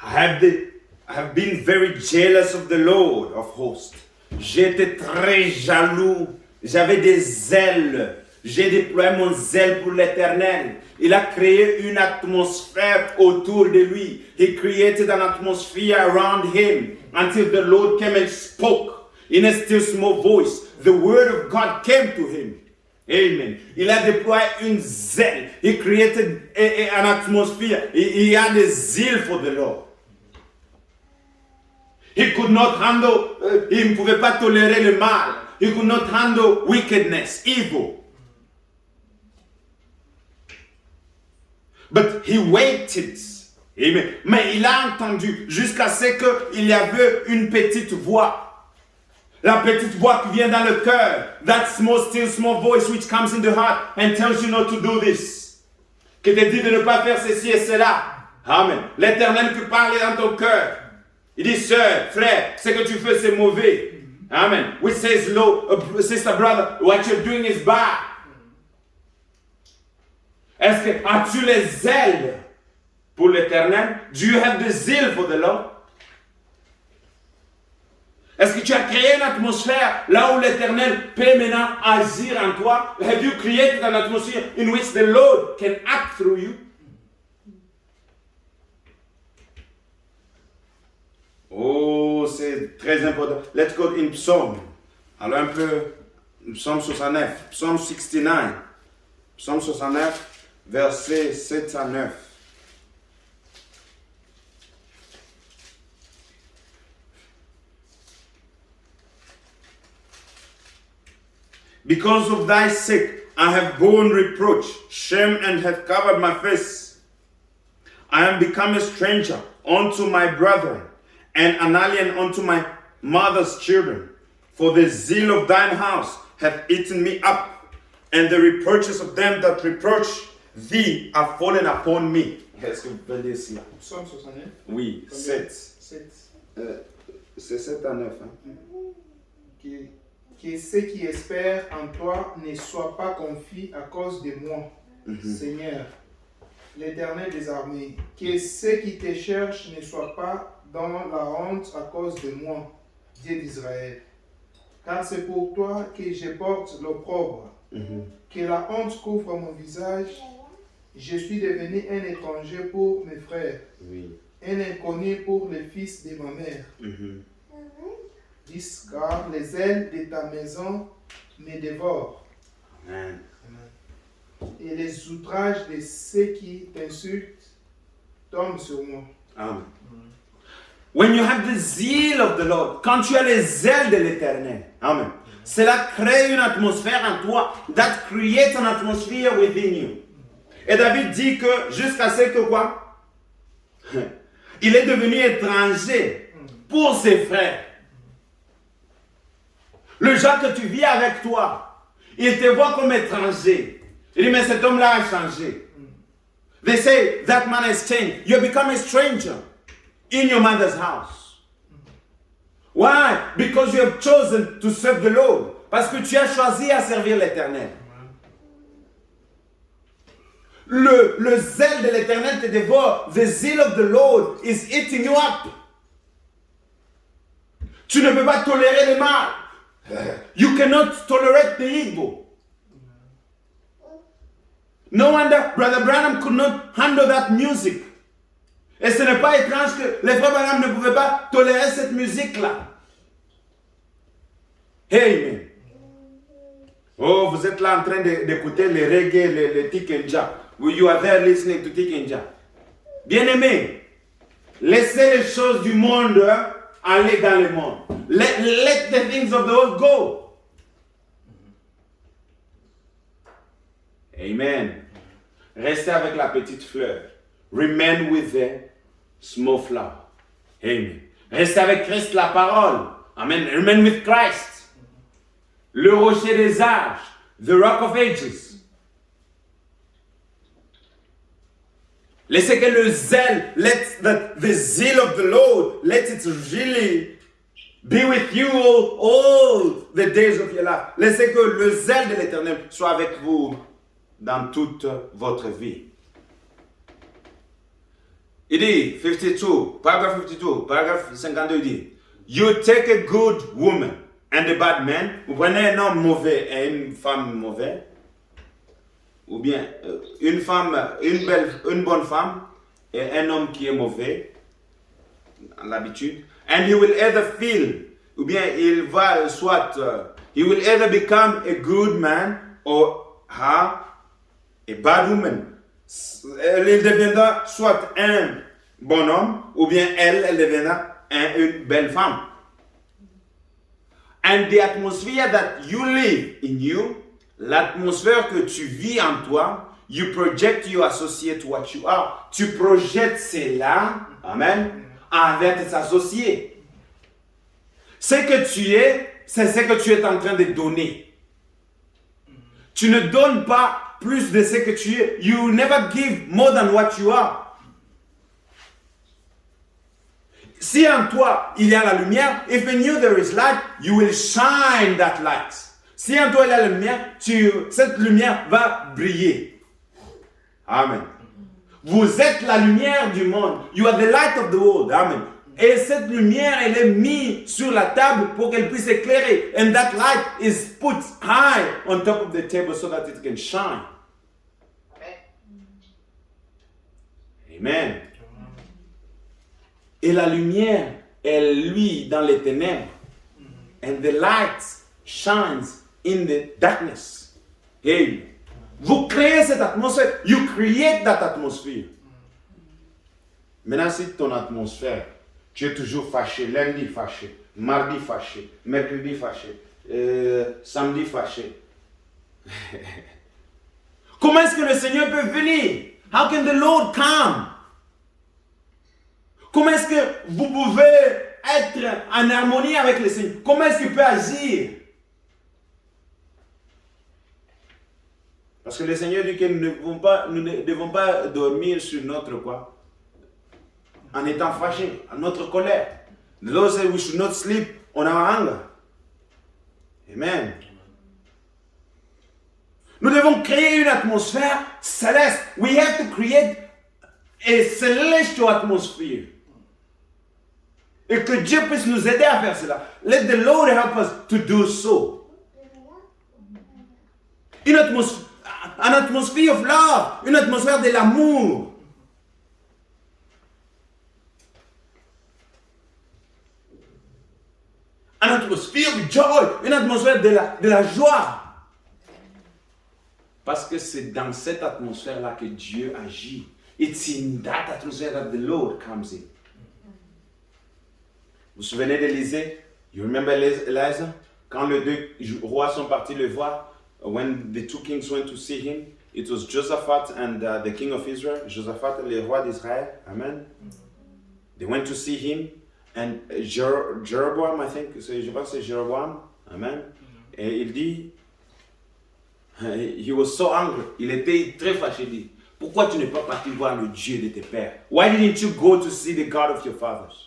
I have been very jealous of the Lord of hosts. J'étais très jaloux. J'avais des ailes. J'ai déployé mon zèle pour l'Éternel. Il a créé une atmosphère autour de lui. He created an atmosphere around him until the Lord came and spoke in a still small voice. The word of God came to him. Amen. Il a déployé une zèle. He created an atmosphere. He had a zeal for the Lord. He could not handle, il ne pouvait pas tolérer le mal. He could not handle wickedness, evil. But he waited. Amen. Mais il a entendu jusqu'à ce qu'il y avait une petite voix. La petite voix qui vient dans le cœur. That small, still small voice which comes in the heart and tells you not to do this. Qui te dit de ne pas faire ceci et cela. Amen. L'Éternel qui parle dans ton cœur. Il dit, sœur, frère, ce que tu fais c'est mauvais. Amen. Which says, sister, brother, what you're doing is bad. Est-ce que as-tu les ailes pour l'Éternel? Do you have the zeal for the Lord? Est-ce que tu as créé une atmosphère là où l'Éternel peut maintenant agir en toi? Have you created an atmosphere in which the Lord can act through you? Oh, c'est très important. Let's go in Psalm. Alors un peu, Psalm 69, Psalm 69. Psalm 69, versets 7 à 9. Because of thy sake, I have borne reproach, shame, and have covered my face. I am become a stranger unto my brethren, and an alien unto my mother's children. For the zeal of thine house hath eaten me up, and the reproaches of them that reproach thee are fallen upon me. Est-ce que vous pouvez lire cela? Psalm 69. Oui, 7. 7. C'est 7 à 9. Hein? Que ceux qui espèrent en toi ne soient pas confus à cause de moi, Seigneur, l'Éternel des armées. Que ceux qui te cherchent ne soient pas dans la honte à cause de moi, Dieu d'Israël. Car c'est pour toi que je porte l'opprobre, que la honte couvre mon visage. Je suis devenu un étranger pour mes frères, un inconnu pour les fils de ma mère. 10. Car les ailes de ta maison me dévorent. Amen. Et les outrages de ceux qui t'insultent tombent sur moi. Amen. When you have the zeal of the Lord, quand tu as les ailes de l'Éternel, Amen. Cela crée une atmosphère en toi. That creates an atmosphere within you. Et David dit que jusqu'à ce que quoi? Il est devenu étranger pour ses frères. Le gens que tu vis avec toi, ils te voient comme étranger. Il dit, mais cet homme-là a changé. They say, that man has changed. You become a stranger in your mother's house. Why? Because you have chosen to serve the Lord. Parce que tu as choisi à servir l'Éternel. Le zèle de l'Éternel te dévore. The zeal of the Lord is eating you up. Tu ne peux pas tolérer le mal. You cannot tolerate the evil. No wonder Brother Branham could not handle that music. Et ce n'est pas étrange que les frères Branham ne pouvaient pas tolérer cette musique-là. Amen. Oh, vous êtes là en train d'écouter les reggae, les tikenja. You are there listening to tikenja. Bien-aimés, laissez les choses du monde aller dans le monde. Let the things of the world go. Amen. Restez avec la petite fleur. Remain with the small flower. Amen. Restez avec Christ, la parole. Amen. Remain with Christ. Le rocher des âges. The rock of ages. Laissez que le zèle, let the zeal of the Lord, let it really be with you all the days of your life. Laissez que le zèle de l'Éternel soit avec vous dans toute votre vie. Il dit, paragraphe 52, il dit, you take a good woman and a bad man. Vous prenez un homme mauvais et une femme mauvaise. Ou bien une bonne femme et un homme qui est mauvais, à l'habitude. And he will either feel, ou bien il va soit, he will either become a good man or a bad woman. Il deviendra soit un bon homme, ou bien elle deviendra une belle femme. And the atmosphere that you live in you, l'atmosphère que tu vis en toi, you project, you associate what you are. Tu projettes cela, amen, envers tes associés. Ce que tu es, c'est ce que tu es en train de donner. Tu ne donnes pas plus de ce que tu es. You never give more than what you are. Si en toi, il y a la lumière, if in you there is light, you will shine that light. Si en toi il y a la lumière, cette lumière va briller. Amen. Vous êtes la lumière du monde. You are the light of the world. Amen. Et cette lumière, elle est mise sur la table pour qu'elle puisse éclairer. And that light is put high on top of the table so that it can shine. Amen. Et la lumière, elle luit dans les ténèbres. And the light shines in the darkness. Hey. Vous créez cette atmosphère. You create that atmosphere. Maintenant, si ton atmosphère, tu es toujours fâché, lundi fâché, mardi fâché, mercredi fâché, samedi fâché. Comment est-ce que le Seigneur peut venir? How can the Lord come? Comment est-ce que vous pouvez être en harmonie avec le Seigneur? Comment est-ce qu'il peut agir? Parce que le Seigneur dit que nous ne devons pas dormir sur notre quoi? En étant fâchés, en notre colère. The Lord said we should not sleep on our anger. Amen. Nous devons créer une atmosphère céleste. We have to create a celestial atmosphere. Et que Dieu puisse nous aider à faire cela. Let the Lord help us to do so. Une atmosphère of love, une atmosphère de l'amour. Une atmosphère of joy, une atmosphère de la joie. Parce que c'est dans cette atmosphère-là que Dieu agit. It's in that atmosphere that the Lord comes in. Vous vous souvenez d'Élisée? You remember Elijah? Quand les deux rois sont partis le voir, when the two kings went to see him, it was Josaphat and the king of Israel. Josaphat, le roi d'Israël. Amen. They went to see him. And Jeroboam, I think, je pense que c'est Jeroboam. Amen. Et il dit, he was so angry. Il était très fâché. Il dit, pourquoi tu n'es pas parti voir le Dieu de tes pères? Why didn't you go to see the God of your fathers?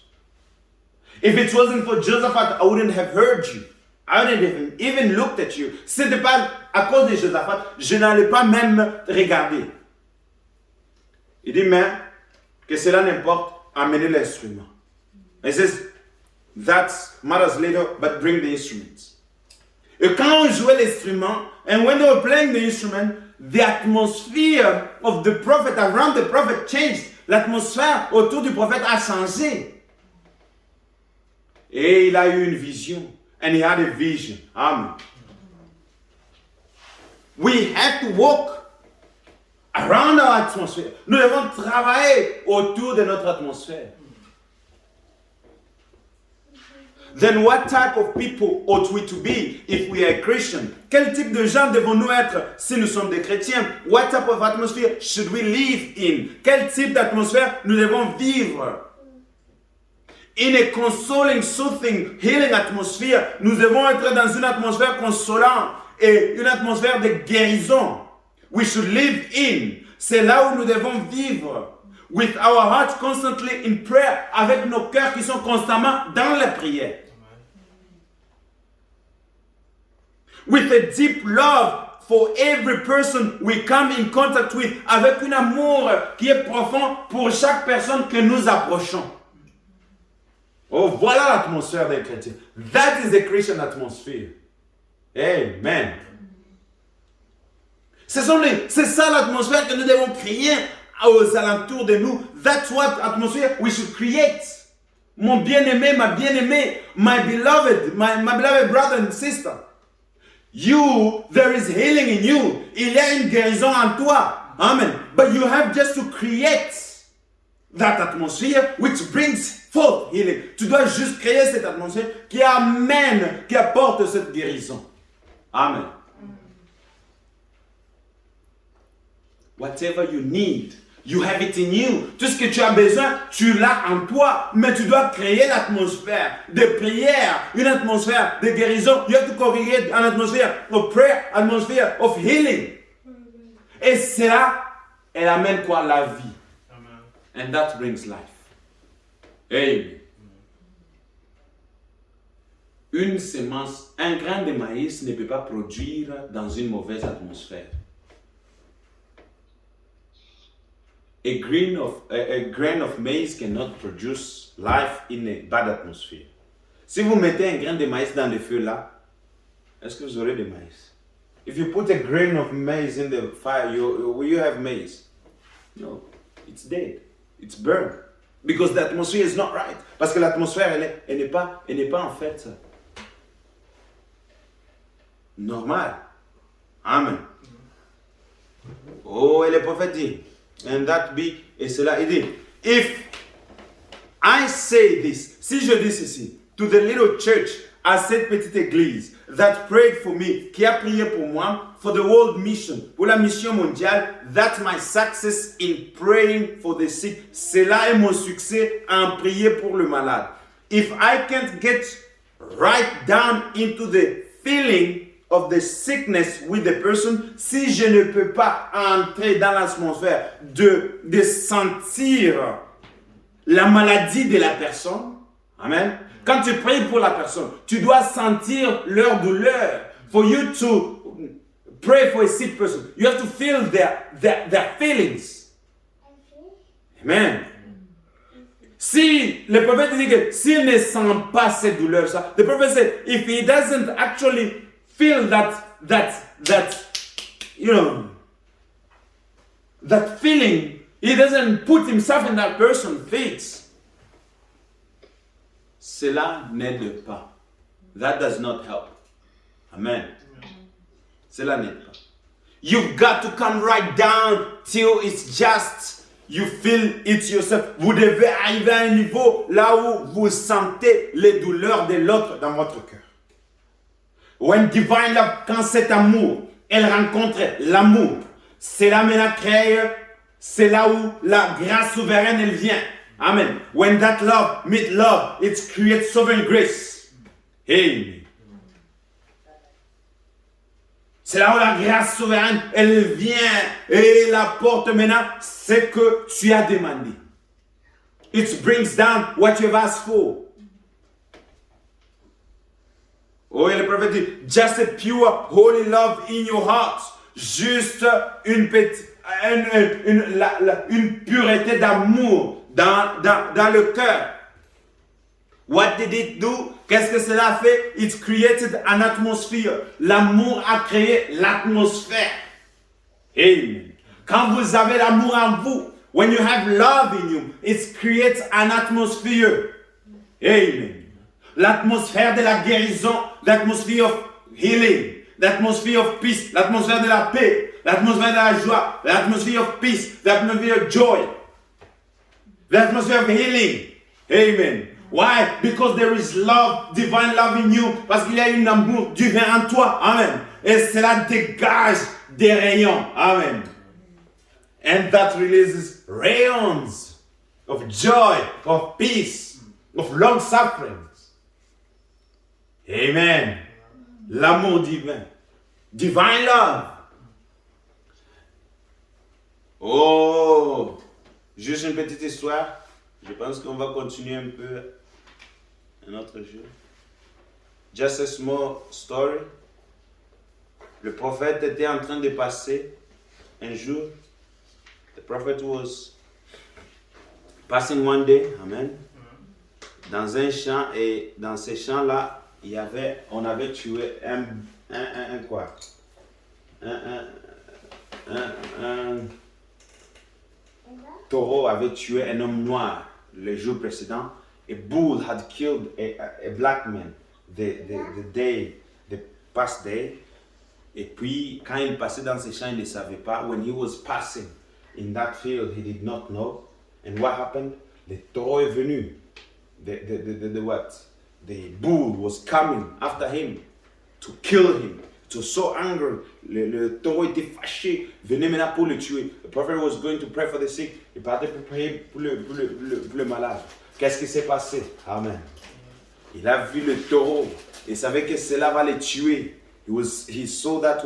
If it wasn't for Josaphat, I wouldn't have heard you. I wouldn't even looked at you. Si ce n'était pas à cause de Josaphat, je n'allais pas même te regarder. Il dit, mais que cela n'importe, amenez l'instrument. He says, that matters later, but bring the instruments. Et quand on jouait l'instrument, and when they were playing the instrument, the atmosphere of the prophet, around the prophet changed. L'atmosphère autour du prophète a changé. Et il a eu une vision. And he had a vision. Amen. We have to walk around our atmosphere. Nous devons travailler autour de notre atmosphère. Then what type of people ought we to be if we are Christian? Quel type de gens devons-nous être si nous sommes des chrétiens? What type of atmosphere should we live in? Quel type d'atmosphère nous devons vivre? In a consoling, soothing, healing atmosphere, nous devons être dans une atmosphère consolante et une atmosphère de guérison. We should live in. C'est là où nous devons vivre. With our hearts constantly in prayer, avec nos cœurs qui sont constamment dans la prière. With a deep love for every person we come in contact with, avec un amour qui est profond pour chaque personne que nous approchons. Oh, voilà l'atmosphère des chrétiens. That is the Christian atmosphere. Amen. C'est ça l'atmosphère que nous devons créer aux alentours de nous. That's what atmosphere we should create. Mon bien-aimé, ma bien-aimée, my beloved brother and sister. You, there is healing in you. Il y a une guérison en toi. Amen. But you have just to create that atmosphere which brings forth healing. Tu dois juste créer cette atmosphère qui amène, qui apporte cette guérison. Amen. Whatever you need, you have it in you. Tout ce que tu as besoin, tu l'as en toi. Mais tu dois créer l'atmosphère de prière, une atmosphère de guérison. You have to create an atmosphere of prayer, atmosphere of healing. Et cela, elle amène quoi? La vie. Amen. And that brings life. Amen. Une semence, un grain de maïs ne peut pas produire dans une mauvaise atmosphère. A grain of maize cannot produce life in a bad atmosphere. Si vous mettez un grain de maïs dans le feu là, est-ce que vous aurez de maïs? If you put a grain of maize in the fire, will you have maize? No, it's dead. It's burned. Because the atmosphere is not right. Parce que l'atmosphère, elle n'est pas en fait normale. Amen. Oh, et le prophète dit, and that be, et cela, il dit, if I say this, si je dis ceci, to the little church, à cette petite église, that prayed for me, qui a prié pour moi, for the world mission, pour la mission mondiale, that's my success in praying for the sick. Cela est mon succès en prier pour le malade. If I can't get right down into the feeling of the sickness with the person, si je ne peux pas entrer dans l'atmosphère de sentir la maladie de la personne, amen. Quand tu pries pour la personne, tu dois sentir leur douleur. For you to pray for a sick person, you have to feel their feelings. Amen. Si le prophète dit que s'il ne sent pas cette douleur, ça, the prophet said, if he doesn't actually feel that feeling, he doesn't put himself in that person's feet. Cela n'aide pas. That does not help. Amen. Cela n'aide pas. You've got to come right down till it's just, you feel it yourself. Vous devez arriver à un niveau là où vous sentez les douleurs de l'autre dans votre cœur. When divine love, quand cet amour, elle rencontre l'amour, c'est là maintenant crée, c'est là où la grâce souveraine elle vient. Amen. When that love meets love, it creates sovereign grace. Amen. C'est là où la grâce souveraine, elle vient et elle apporte maintenant ce que tu as demandé. It brings down what you have asked for. Oh, et le prophète dit, just a pure, holy love in your heart. Juste une pureté d'amour dans le cœur. What did it do? Qu'est-ce que cela a fait? It created an atmosphere. L'amour a créé l'atmosphère. Amen. Quand vous avez l'amour en vous, when you have love in you, it creates an atmosphere. Amen. L'atmosphère de la guérison, l'atmosphère of healing, l'atmosphère of peace, l'atmosphère de la paix, l'atmosphère de la joie, l'atmosphère of peace, l'atmosphère of joy, l'atmosphère of healing. Amen. Why? Because there is love, divine love in you. Parce qu'il y a un amour divin en toi. Amen. Et cela dégage des rayons. Amen. And that releases rayons of joy, of peace, of long suffering. Amen. L'amour divin. Divine love. Oh, juste une petite histoire. Je pense qu'on va continuer un peu un autre jour. Just a small story. Le prophète était en train de passer un jour. The prophet was passing one day. Amen. Dans un champ, et dans ces champs-là, on avait tué un taureau avait tué un homme noir le jour précédent. A bull had killed a black man the past day. Et puis, quand il passait dans ces champs, il ne savait pas. When he was passing in that field, he did not know. And what happened? Le taureau est venu. The bull was coming after him to kill him. It was so angry. Le taureau était fâché. Venez maintenant pour le tuer. The prophet was going to pray for the sick. Il partait pour prier pour le malade. Qu'est-ce qui s'est passé? Amen. Il a vu le taureau. Il savait que cela va le tuer. He saw that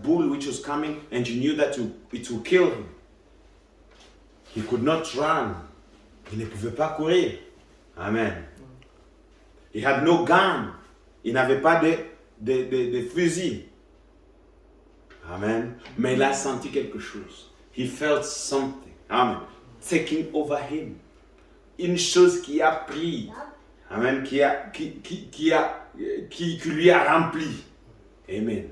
bull which was coming, and he knew that it would kill him. He could not run. Il ne pouvait pas courir. Amen. He had no gun. Il n'avait pas de fusil. Amen. Mais il a senti quelque chose. He felt something. Amen. Taking over him. Une chose qui a pris. Amen. Qui lui a rempli. Amen.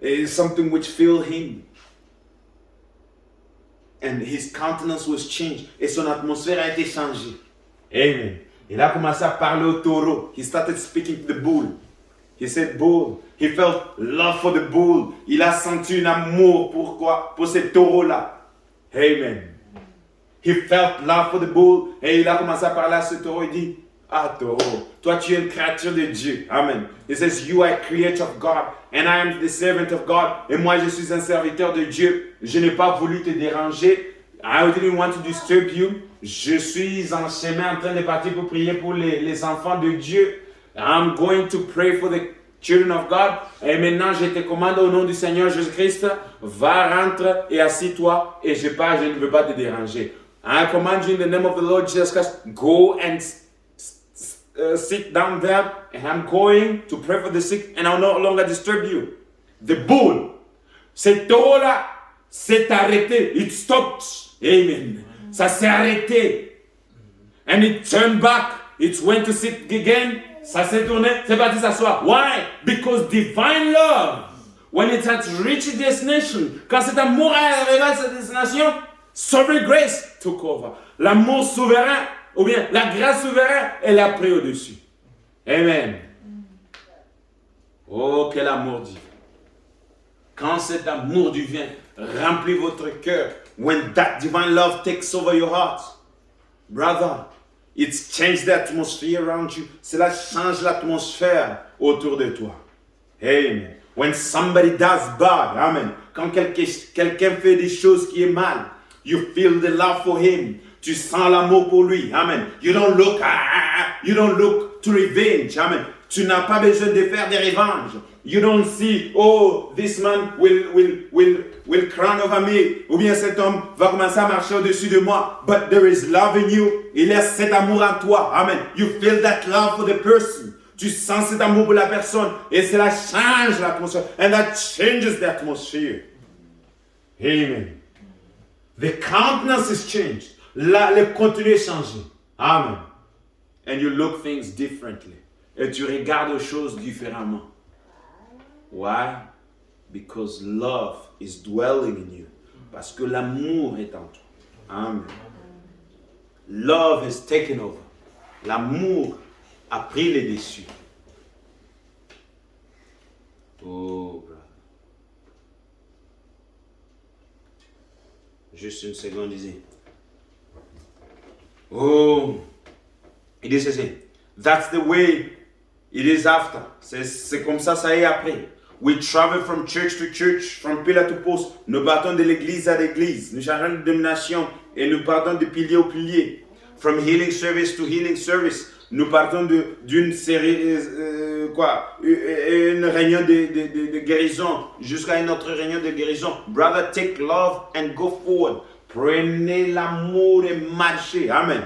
It is something which filled him. And his countenance was changed. Et son atmosphère a été changée. Amen. Il a commencé à parler au taureau. He started speaking to the bull. He said bull. He felt love for the bull. Il a senti un amour pour ce taureau-là. Amen. He felt love for the bull. Et il a commencé à parler à ce taureau. Il dit, ah taureau, toi tu es une créature de Dieu. Amen. He says, you are a creature of God. And I am the servant of God. Et moi je suis un serviteur de Dieu. Je n'ai pas voulu te déranger. I didn't want to disturb you. Je suis en chemin en train de partir pour prier pour les enfants de Dieu. I'm going to pray for the children of God. Et maintenant, je te commande au nom du Seigneur Jésus-Christ, va, rentre et assis-toi. Et je ne veux pas te déranger. I command you in the name of the Lord Jesus Christ, go and sit down there. And I'm going to pray for the sick and I'll no longer disturb you. The bull, ce taureau-là, s'est arrêté. It stopped. Amen. Ça s'est arrêté. And it turned back. It went to sit again. Ça s'est tourné. C'est parti s'asseoir. Why? Because divine love, when it has reached destination, quand cet amour est arrivé à cette destination, sovereign grace took over. L'amour souverain, ou bien la grâce souveraine, elle a pris au-dessus. Amen. Oh, quel amour divin. Quand cet amour divin remplit votre cœur, when that divine love takes over your heart, brother, it's changed the atmosphere around you. Cela change l'atmosphère autour de toi. Amen. When somebody does bad, amen. Quand quelqu'un fait des choses qui est mal, you feel the love for him. Tu sens l'amour pour lui. Amen. You don't look to revenge. Amen. Tu n'as pas besoin de faire des revanches. You don't see, oh, this man will crown over me. Ou bien cet homme va commencer à marcher au-dessus de moi. But there is love in you. Il y a cet amour en toi. Amen. You feel that love for the person. Tu sens cet amour pour la personne et cela change l'atmosphère. And that changes the atmosphere. Amen. The countenance is changed. Le contenu est changé. Amen. And you look things differently. Et tu regardes les choses différemment. Why? Because love is dwelling in you. Parce que l'amour est en toi. Amen. Love has taken over. L'amour a pris les dessus. Oh, brother. Juste une seconde ici. Oh, it is ceci. That's the way it is after. C'est comme ça est après. We travel from church to church, from pillar to post. Nous partons de l'église à l'église. Nous changeons de domination et nous partons de pilier au pilier. From healing service to healing service. Nous partons d'une série, une réunion de guérison jusqu'à une autre réunion de guérison. Brother, take love and go forward. Prenez l'amour et marchez. Amen.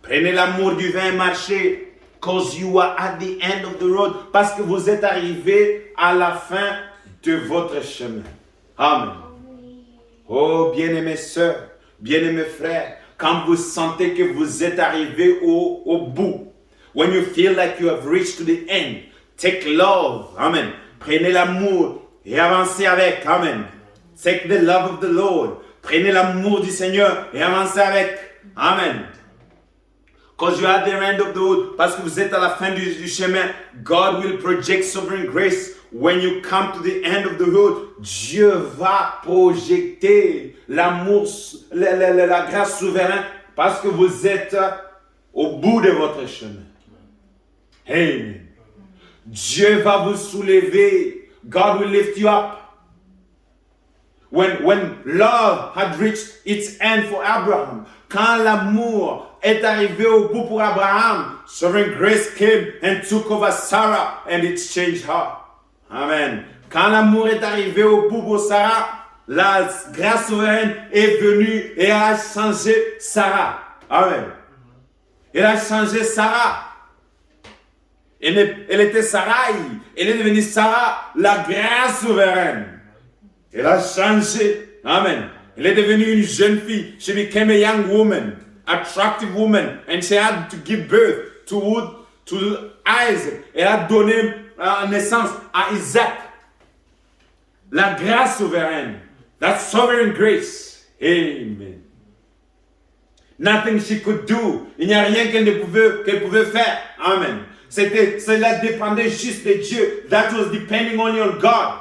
Prenez l'amour du vin et marchez. Because you are at the end of the road. Parce que vous êtes arrivé à la fin de votre chemin. Amen. Oh, bien-aimés sœurs, bien-aimés frères, quand vous sentez que vous êtes arrivé au bout, when you feel like you have reached to the end, take love. Amen. Prenez l'amour et avancez avec. Amen. Take the love of the Lord. Prenez l'amour du Seigneur et avancez avec. Amen. Because you're at the end of the road, parce que vous êtes à la fin du chemin, God will project sovereign grace. When you come to the end of the road, Dieu va projeter l'amour, la grâce souveraine, parce que vous êtes au bout de votre chemin. Amen. Dieu va vous soulever. God will lift you up. When love had reached its end for Abraham, quand l'amour est arrivé au bout pour Abraham, sovereign grace came and took over Sarah and it changed her. Amen. Quand l'amour est arrivé au bout pour Sarah, la grâce souveraine est venue et a changé Sarah. Amen. Elle a changé Sarah. Elle était Sarai. Elle est devenue Sarah, la grâce souveraine. Elle a changé. Amen. Elle est devenue une jeune fille. She became a young woman, attractive woman, and she had to give birth to Isaac. Elle a donné naissance à Isaac. La grâce souveraine. That's sovereign grace. Amen. Nothing she could do. Il n'y a rien qu'elle pouvait faire. Amen. Cela dépendait juste de Dieu. That was depending only on God.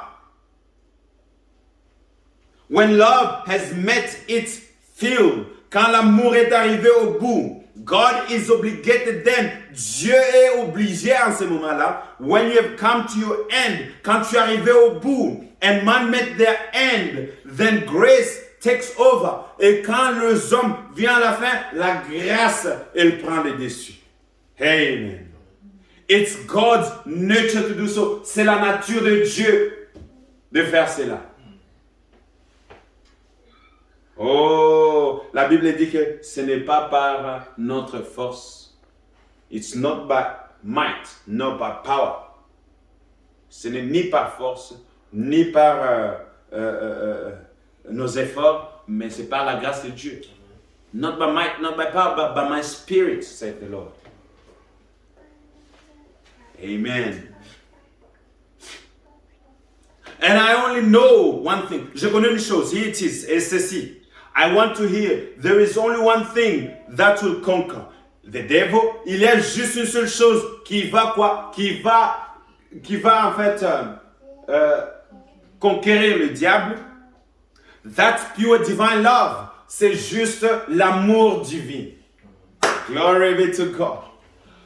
When love has met its fill, quand l'amour est arrivé au bout, God is obligated then. Dieu est obligé en ce moment-là. When you have come to your end, quand tu es arrivé au bout, and man met their end, then grace takes over. Et quand les hommes viennent à la fin, la grâce, elle prend le dessus. Amen. It's God's nature to do so. C'est la nature de Dieu de faire cela. Oh, la Bible dit que ce n'est pas par notre force. It's not by might, not by power. Ce n'est ni par force, ni par nos efforts, mais c'est par la grâce de Dieu. Not by might, not by power, but by my spirit, said the Lord. Amen. And I only know one thing. Je connais une chose. Here it is. Et ceci. I want to hear. There is only one thing that will conquer. The devil. Il y a juste une seule chose qui va quoi? Qui va en fait conquérir le diable. That's pure divine love. C'est juste l'amour divin. Glory be to God.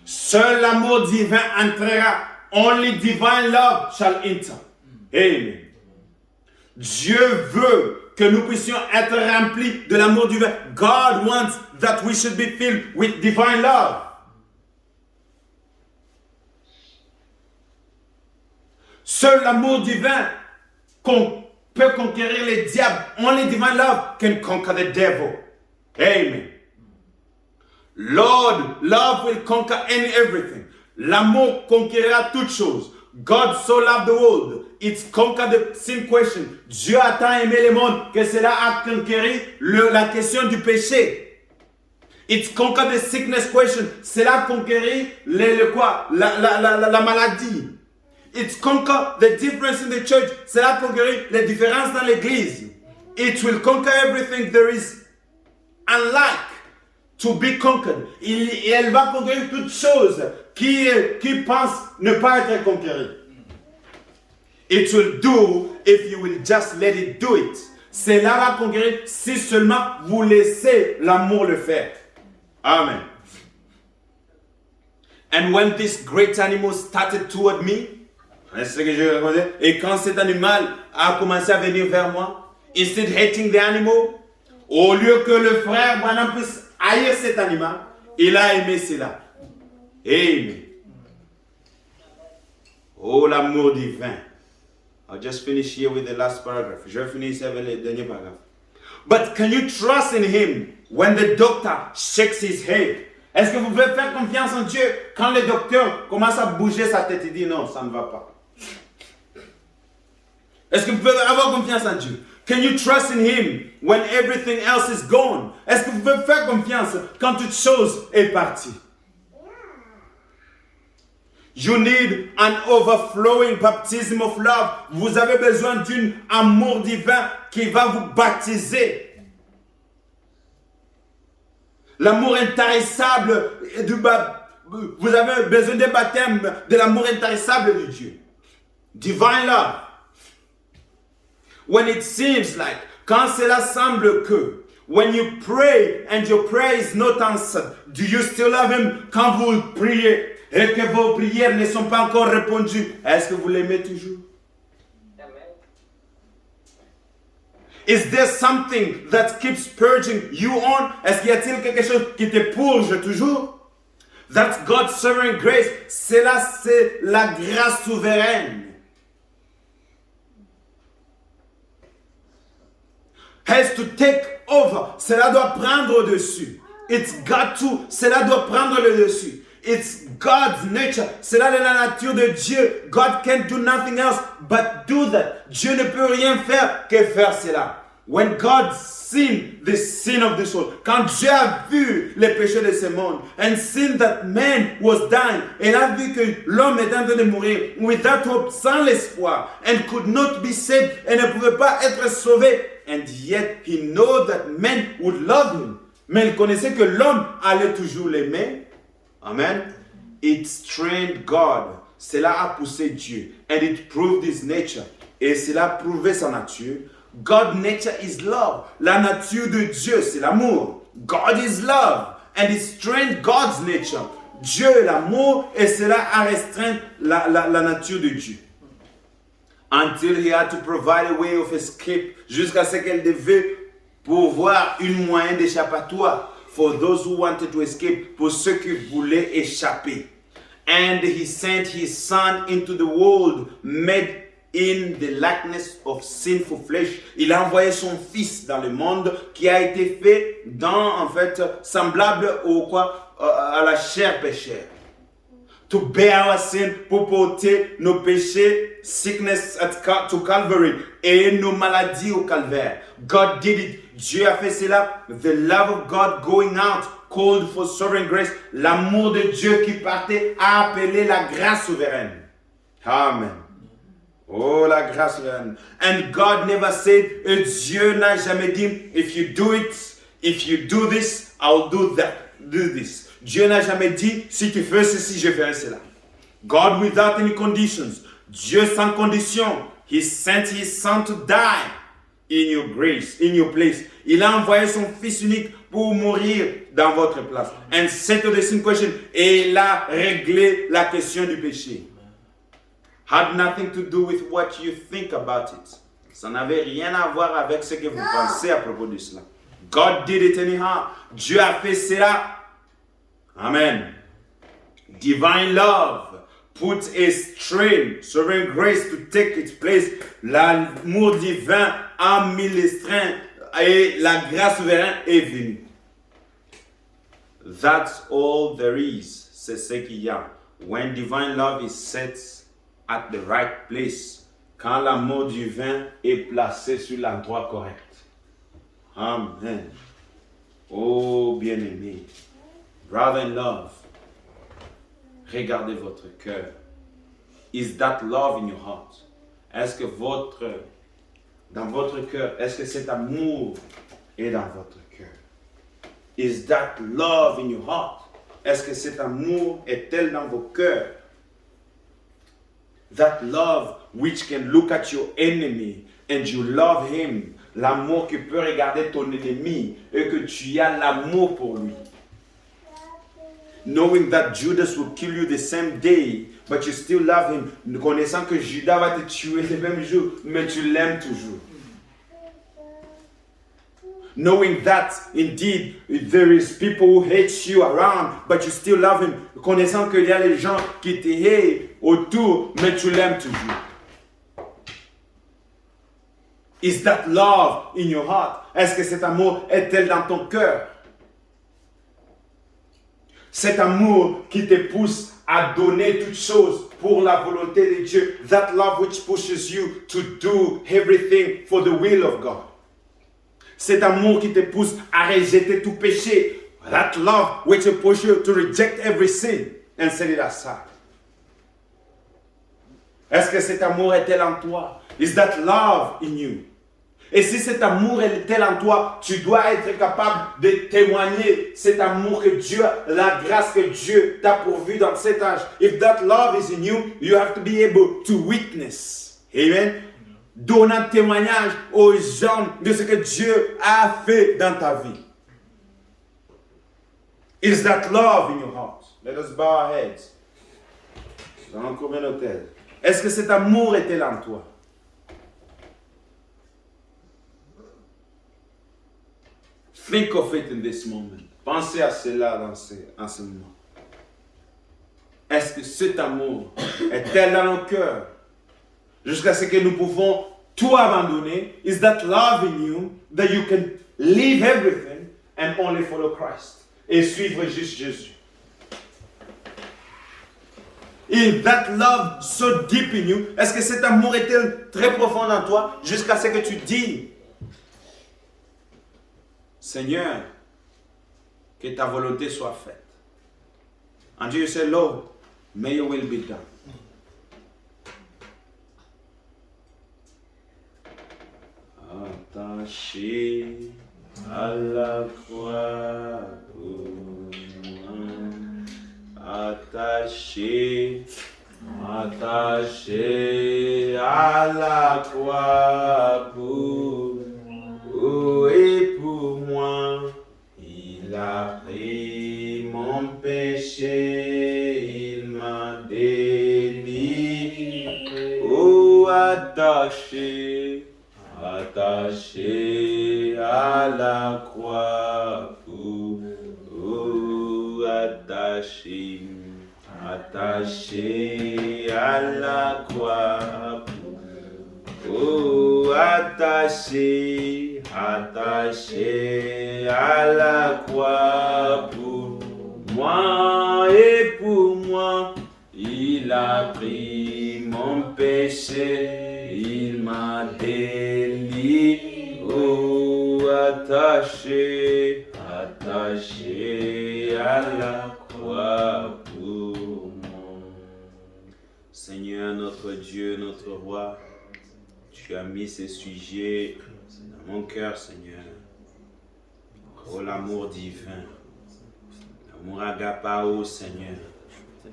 Seul l'amour divin entrera. Only divine love shall enter. Amen. Dieu veut que nous puissions être remplis de l'amour divin. God wants that we should be filled with divine love. Seul l'amour divin peut conquérir les diables. Only divine love can conquer the devil. Amen. Lord, love will conquer everything. L'amour conquérera toutes choses. God so loved the world. It's conquered the sin question. Dieu a tant aimé le monde que cela a conquéri la question du péché. It's conquered the sickness question. Cela a conquéri la maladie. It's conquered the difference in the church. Cela a conquéri les différences dans l'église. It will conquer everything there is unlike to be conquered. Elle va conquérir toutes choses qui pensent ne pas être conquéries. It will do if you will just let it do it. Cela va conquérir si seulement vous laissez l'amour le faire. Amen. And when this great animal started toward me, et quand cet animal a commencé à venir vers moi, instead hating the animal, au lieu que le frère Branham puisse haïr cet animal, il a aimé cela. Amen. Oh, l'amour divin. I'll just finish here with the last paragraph. Je vais finir ici avec le dernier paragraphe. But can you trust in him when the doctor shakes his head? Est-ce que vous pouvez faire confiance en Dieu quand le docteur commence à bouger sa tête et dit non, ça ne va pas? Est-ce que vous pouvez avoir confiance en Dieu? Can you trust in him when everything else is gone? Est-ce que vous pouvez faire confiance quand toute chose est partie? You need an overflowing baptism of love. Vous avez besoin d'un amour divin qui va vous baptiser. L'amour intarissable vous avez besoin des baptêmes de l'amour intarissable de Dieu. Divine love. When it seems like, quand cela semble que, when you pray and your prayer is not answered, do you still love him? Quand vous priez et que vos prières ne sont pas encore répondues, est-ce que vous l'aimez toujours? Amen. Is there something that keeps purging you on? Est-ce qu'il y a-t-il quelque chose qui te purge toujours? That's God's sovereign grace. Cela, c'est la grâce souveraine. Has to take over. Cela doit prendre au-dessus. It's got to. Cela doit prendre le dessus. It's God's nature. Cela est la nature de Dieu. God can't do nothing else but do that. Dieu ne peut rien faire que faire cela. When God seen the sin of this world, quand Dieu a vu les péchés de ce monde, and seen that man was dying, et a vu que l'homme était en train de mourir, without hope, sans l'espoir, and could not be saved, et ne pouvait pas être sauvé, and yet he know that man would love him. Mais il connaissait que l'homme allait toujours l'aimer. Amen. It strained God. Cela a poussé Dieu. And it proved his nature. Et cela a prouvé sa nature. God's nature is love. La nature de Dieu, c'est l'amour. God is love. And it strained God's nature. Dieu est l'amour et cela a restreint la nature de Dieu. Until he had to provide a way of escape. Jusqu'à ce qu'elle devait pourvoir un moyen d'échappatoire. For those who wanted to escape, pour ceux qui voulaient échapper. And he sent his son into the world, made in the likeness of sinful flesh. Il a envoyé son fils dans le monde qui a été fait semblable à la chair péchère. To bear our sin, pour porter nos péchés, sickness to Calvary, et nos maladies au calvaire. God did it. Dieu a fait cela. The love of God going out, called for sovereign grace. L'amour de Dieu qui partait a appelé la grâce souveraine. Amen. Oh, la grâce souveraine. And God never said, et Dieu n'a jamais dit, if you do it, if you do this, I'll do that. Do this. Dieu n'a jamais dit, si tu fais ceci, je ferai cela. God without any conditions. Dieu sans condition. He sent his son to die in your grace, in your place. Il a envoyé son fils unique pour mourir dans votre place. And settle the sin question. Et il a réglé la question du péché. Had nothing to do with what you think about it. Ça n'avait rien à voir avec ce que vous pensez à propos de cela. God did it anyhow. Dieu a fait cela. Amen. Divine love put a strain, sovereign grace to take its place. L'amour divin a mis les strains et la grâce souveraine est venue. That's all there is. C'est ce qu'il y a. when divine love is set at the right place, quand l'amour divin est placé sur l'endroit correct. Amen. Oh bien-aimé, brother in love, regardez votre cœur. Is that love in your heart? Est-ce que dans votre cœur, est-ce que cet amour est dans votre cœur? Is that love in your heart? Est-ce que cet amour est-elle dans vos cœurs? That love which can look at your enemy and you love him. L'amour qui peut regarder ton ennemi et que tu as l'amour pour lui. Knowing that Judas will kill you the same day, but you still love him. Connaissant que Judas va te tuer le même jour, mais tu l'aimes toujours. Knowing that indeed there is people who hate you around, but you still love him. Connaissant qu'il y a les gens qui te haïssent autour, mais tu l'aimes toujours. Is that love in your heart? Est-ce que cet amour est-elle dans ton cœur? Cet amour qui te pousse à donner toutes choses pour la volonté de Dieu. That love which pushes you to do everything for the will of God. Cet amour qui te pousse à rejeter tout péché. That love which pushes you to reject every sin and set it aside. Est-ce que cet amour est-il en toi? Is that love in you? Et si cet amour est-il en toi, tu dois être capable de témoigner cet amour que Dieu, la grâce que Dieu t'a pourvu dans cet âge. If that love is in you, you have to be able to witness. Amen. Donner un témoignage aux gens de ce que Dieu a fait dans ta vie. Is that love in your heart? Let us bow our heads. Dans la communauté. Est-ce que cet amour est-il en toi? Think of it in this moment. Pensez à cela en ce moment. Est-ce que cet amour est-il dans nos cœurs? Jusqu'à ce que nous pouvons tout abandonner. Is that love in you that you can leave everything and only follow Christ? Et suivre juste Jésus. Is that love so deep in you? Est-ce que cet amour est-il très profond en toi jusqu'à ce que tu dis, Seigneur, que ta volonté soit faite. And you say, Lord, may your will be done. Attaché à la croix, attaché à la croix et pour moi, il a pris mon péché, il m'a délivré. Oh, attaché à la croix, oh, attaché à la croix, oh, attaché à la croix pour moi et pour moi, il a pris mon péché, il m'a délivré. Oh, attaché à la croix pour moi. Seigneur, notre Dieu, notre roi, tu as mis ces sujets dans mon cœur, Seigneur. Oh, l'amour divin, l'amour agapao, Seigneur.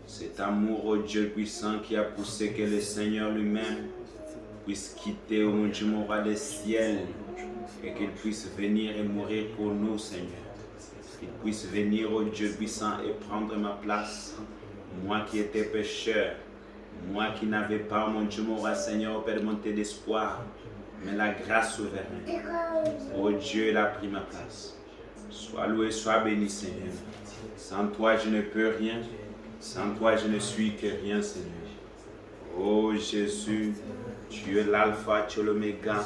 Cet amour, oh Dieu puissant, qui a poussé que le Seigneur lui-même puisse quitter, oh mon Dieu, mon roi des ciels, et qu'il puisse venir et mourir pour nous, Seigneur. Qu'il puisse venir, oh Dieu puissant, et prendre ma place. Moi qui étais pécheur, moi qui n'avais pas, mon Dieu, mon roi, Seigneur, Père, monter d'espoir, mais la grâce souveraine. Oh Dieu, il a pris ma place. Sois loué, sois béni, Seigneur. Sans toi, je ne peux rien. Sans toi, je ne suis que rien, Seigneur. Oh Jésus, tu es l'alpha, tu es l'oméga,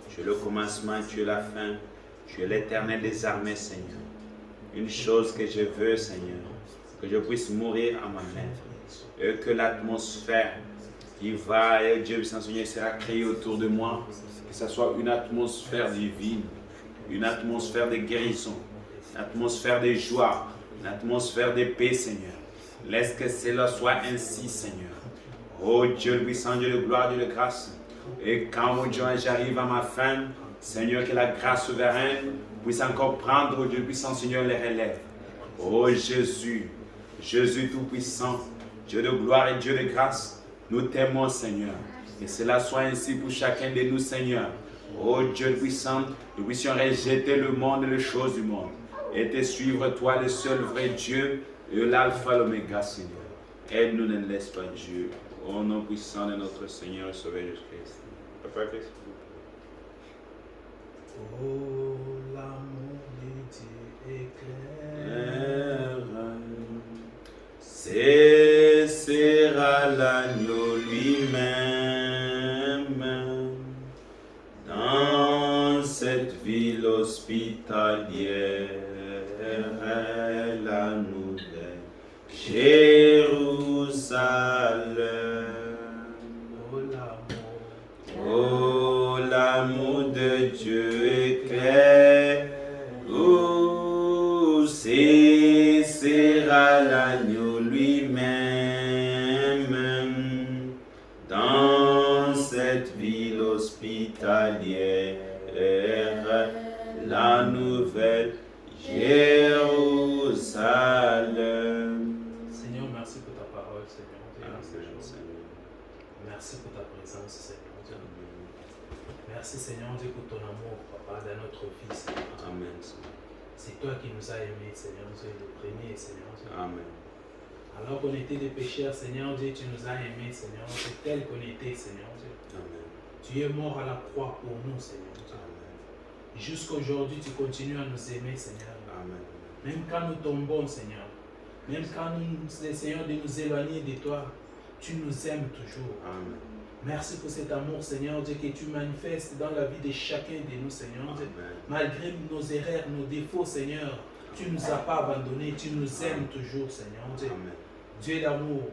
tu es le commencement, tu es la fin, tu es l'éternel des armées, Seigneur. Une chose que je veux, Seigneur, que je puisse mourir à ma maître. Et que l'atmosphère qui va, et Dieu puissant Seigneur, sera créée autour de moi, que ce soit une atmosphère divine, une atmosphère de guérison, une atmosphère de joie, une atmosphère de paix, Seigneur. Laisse que cela soit ainsi, Seigneur. Oh Dieu puissant, Dieu de gloire, Dieu de grâce. Et quand, mon Dieu, j'arrive à ma fin, Seigneur, que la grâce souveraine puisse encore prendre, oh Dieu puissant, Seigneur, les relèves. Oh Jésus, Jésus tout-puissant, Dieu de gloire et Dieu de grâce, nous t'aimons, Seigneur. Que cela soit ainsi pour chacun de nous, Seigneur. Oh Dieu puissant, nous puissions rejeter le monde et les choses du monde et te suivre, toi, le seul vrai Dieu, et l'alpha et l'oméga, Seigneur. Aide-nous, ne laisse pas Dieu. Au nom puissant de notre Seigneur et Sauveur Jésus-Christ. Papa Christ. Oh, l'amour de Dieu éclaire. Ce sera l'agneau lui-même dans cette ville hospitalière, la nouvelle Jérusalem. Oh, l'amour de Dieu éclaire, oh, ce sera l'agneau lui-même dans cette ville hospitalière, la nouvelle Jérusalem. Seigneur, merci pour ta parole, Seigneur. Merci pour ta présence, Seigneur. Merci, Seigneur Dieu, pour ton amour, Papa, dans notre vie, Seigneur. Amen. C'est toi qui nous as aimés, Seigneur Dieu, le premier, Seigneur Dieu. Amen. Alors qu'on était des pécheurs, Seigneur Dieu, tu nous as aimés, Seigneur Dieu, tel qu'on était, Seigneur Dieu. Amen. Tu es mort à la croix pour nous, Seigneur Dieu. Jusqu'aujourd'hui, tu continues à nous aimer, Seigneur. Amen. Même quand nous tombons, Seigneur, même quand nous essayons de nous éloigner de toi, tu nous aimes toujours. Amen. Merci pour cet amour, Seigneur Dieu, que tu manifestes dans la vie de chacun de nous, Seigneur Dieu. Malgré nos erreurs, nos défauts, Seigneur, tu ne nous as pas abandonnés, tu nous aimes toujours, Seigneur Dieu. Amen. Dieu d'amour,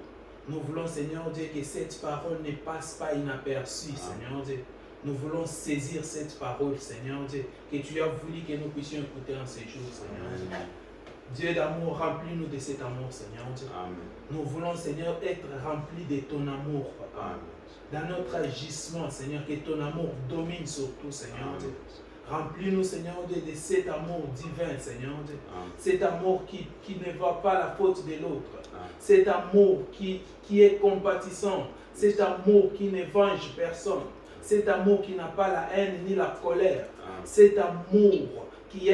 nous voulons, Seigneur Dieu, que cette parole ne passe pas inaperçue, Seigneur Dieu. Nous voulons saisir cette parole, Seigneur Dieu, que tu as voulu que nous puissions écouter en ces jours, Seigneur Dieu. Dieu d'amour, remplis-nous de cet amour, Seigneur Dieu. Amen. Nous voulons, Seigneur, être remplis de ton amour, Papa. Amen. Dans notre agissement, Seigneur, que ton amour domine sur tout, Seigneur Dieu. Remplis-nous, Seigneur Dieu, de cet amour divin, Seigneur Dieu. Cet amour qui ne voit pas la faute de l'autre. Cet amour qui est compatissant. Cet amour qui ne venge personne. Cet amour qui n'a pas la haine ni la colère. Cet amour qui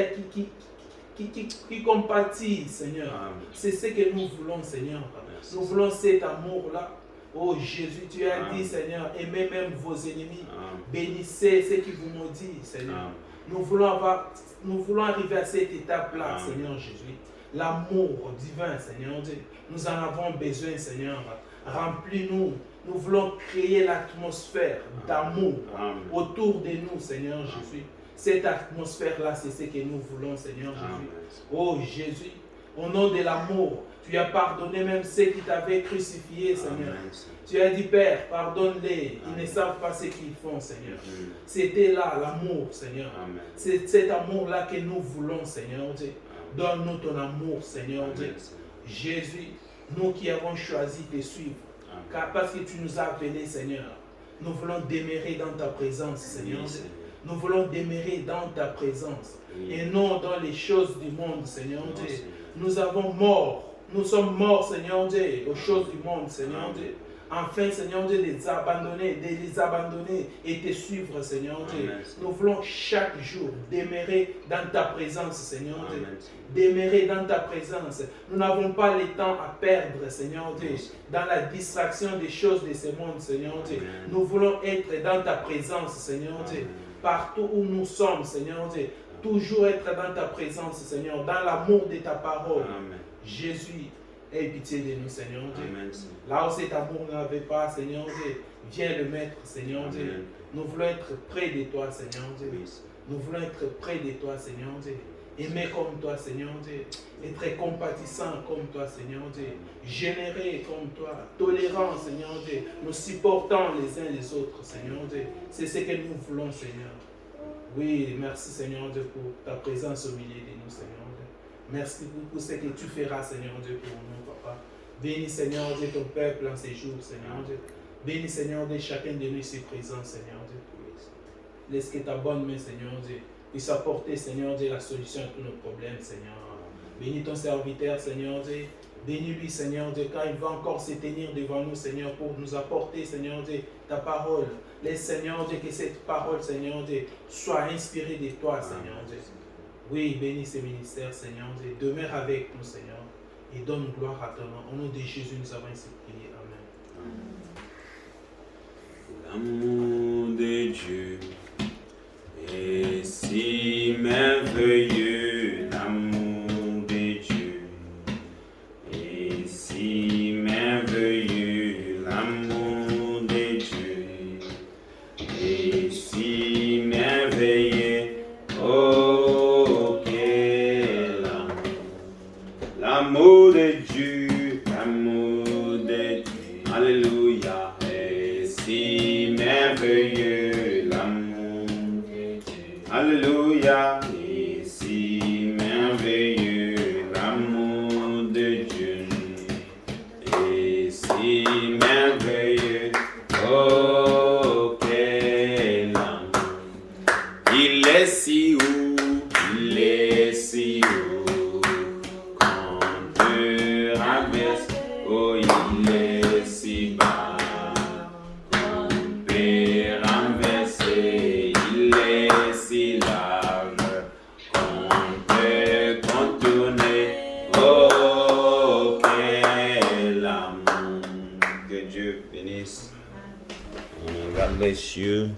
compatit, Seigneur. C'est ce que nous voulons, Seigneur. Nous voulons cet amour-là. Oh Jésus, tu as dit, Seigneur, aimez même vos ennemis. Bénissez ceux qui vous maudissent, Seigneur. Nous voulons arriver à cette étape-là, Seigneur Jésus. L'amour divin, Seigneur Dieu. Nous en avons besoin, Seigneur. Remplis-nous. Nous voulons créer l'atmosphère d'amour autour de nous, Seigneur Jésus. Cette atmosphère-là, c'est ce que nous voulons, Seigneur Jésus. Oh Jésus, au nom de l'amour, tu as pardonné même ceux qui t'avaient crucifié, Seigneur. Tu as dit, Père, pardonne-les. Ils ne savent pas ce qu'ils font, Seigneur. C'était là l'amour, Seigneur. C'est cet amour-là que nous voulons, Seigneur Dieu. Donne-nous ton amour, Seigneur Dieu. Jésus, nous qui avons choisi de suivre, car parce que tu nous as appelés, Seigneur, nous voulons demeurer dans ta présence, Seigneur Dieu. Nous voulons demeurer dans ta présence et non dans les choses du monde, Seigneur Dieu. Nous avons mort. Nous sommes morts, Seigneur Dieu, aux choses du monde, Seigneur Dieu. Enfin, Seigneur Dieu, de les abandonner et te suivre, Seigneur Dieu. Nous voulons chaque jour demeurer dans ta présence, Seigneur Dieu. Demeurer dans ta présence. Nous n'avons pas le temps à perdre, Seigneur Dieu, dans la distraction des choses de ce monde, Seigneur Dieu. Nous voulons être dans ta présence, Seigneur Dieu. Partout où nous sommes, Seigneur Dieu. Toujours être dans ta présence, Seigneur, dans l'amour de ta parole. Jésus, aie pitié de nous, Seigneur Dieu. Là où cet amour n'avait pas, Seigneur Dieu, viens le mettre, Seigneur Dieu. Nous voulons être près de toi, Seigneur Dieu. Nous voulons être près de toi, Seigneur Dieu. aimer comme toi, Seigneur Dieu, être compatissant comme toi, Seigneur Dieu, généreux comme toi, tolérant, Seigneur Dieu, nous supportons les uns les autres, Seigneur Dieu. C'est ce que nous voulons, Seigneur. Oui, merci, Seigneur Dieu, pour ta présence au milieu de nous, Seigneur Dieu. Merci pour ce que tu feras, Seigneur Dieu, pour nous, Papa. Bénis, Seigneur Dieu, ton peuple en ces jours, Seigneur Dieu. Bénis, Seigneur Dieu, chacun de nous ici présent, Seigneur Dieu. Laisse que ta bonne main, Seigneur Dieu, puisse apporter, Seigneur Dieu, la solution à tous nos problèmes, Seigneur. Bénis ton serviteur, Seigneur Dieu. Bénis-lui, Seigneur Dieu, quand il va encore se tenir devant nous, Seigneur, pour nous apporter, Seigneur Dieu, ta parole. Laisse, Seigneur Dieu, que cette parole, Seigneur Dieu, soit inspirée de toi, Seigneur Dieu. Oui, bénis ce ministère, Seigneur Dieu. Demeure avec nous, Seigneur, et donne gloire à ton nom. Au nom de Jésus, nous avons ainsi prié. Amen. L'amour de Dieu est si merveilleux, l'amour de Dieu est si merveilleux, l'amour de Dieu est si merveilleux. Oh, quel amour, l'amour de Dieu, l'amour de Dieu, alléluia, est si merveilleux, l'amour de Dieu, alléluia, est si merveilleux, l'amour de Dieu, est si merveilleux. Oh, quel amour, il est si haut, il est si haut, quand te rabaisse, oh, il est si bas, qu'on peut renverser, il est si large, qu'on peut contourner, oh, quel amour. Que Dieu bénisse. God bless you.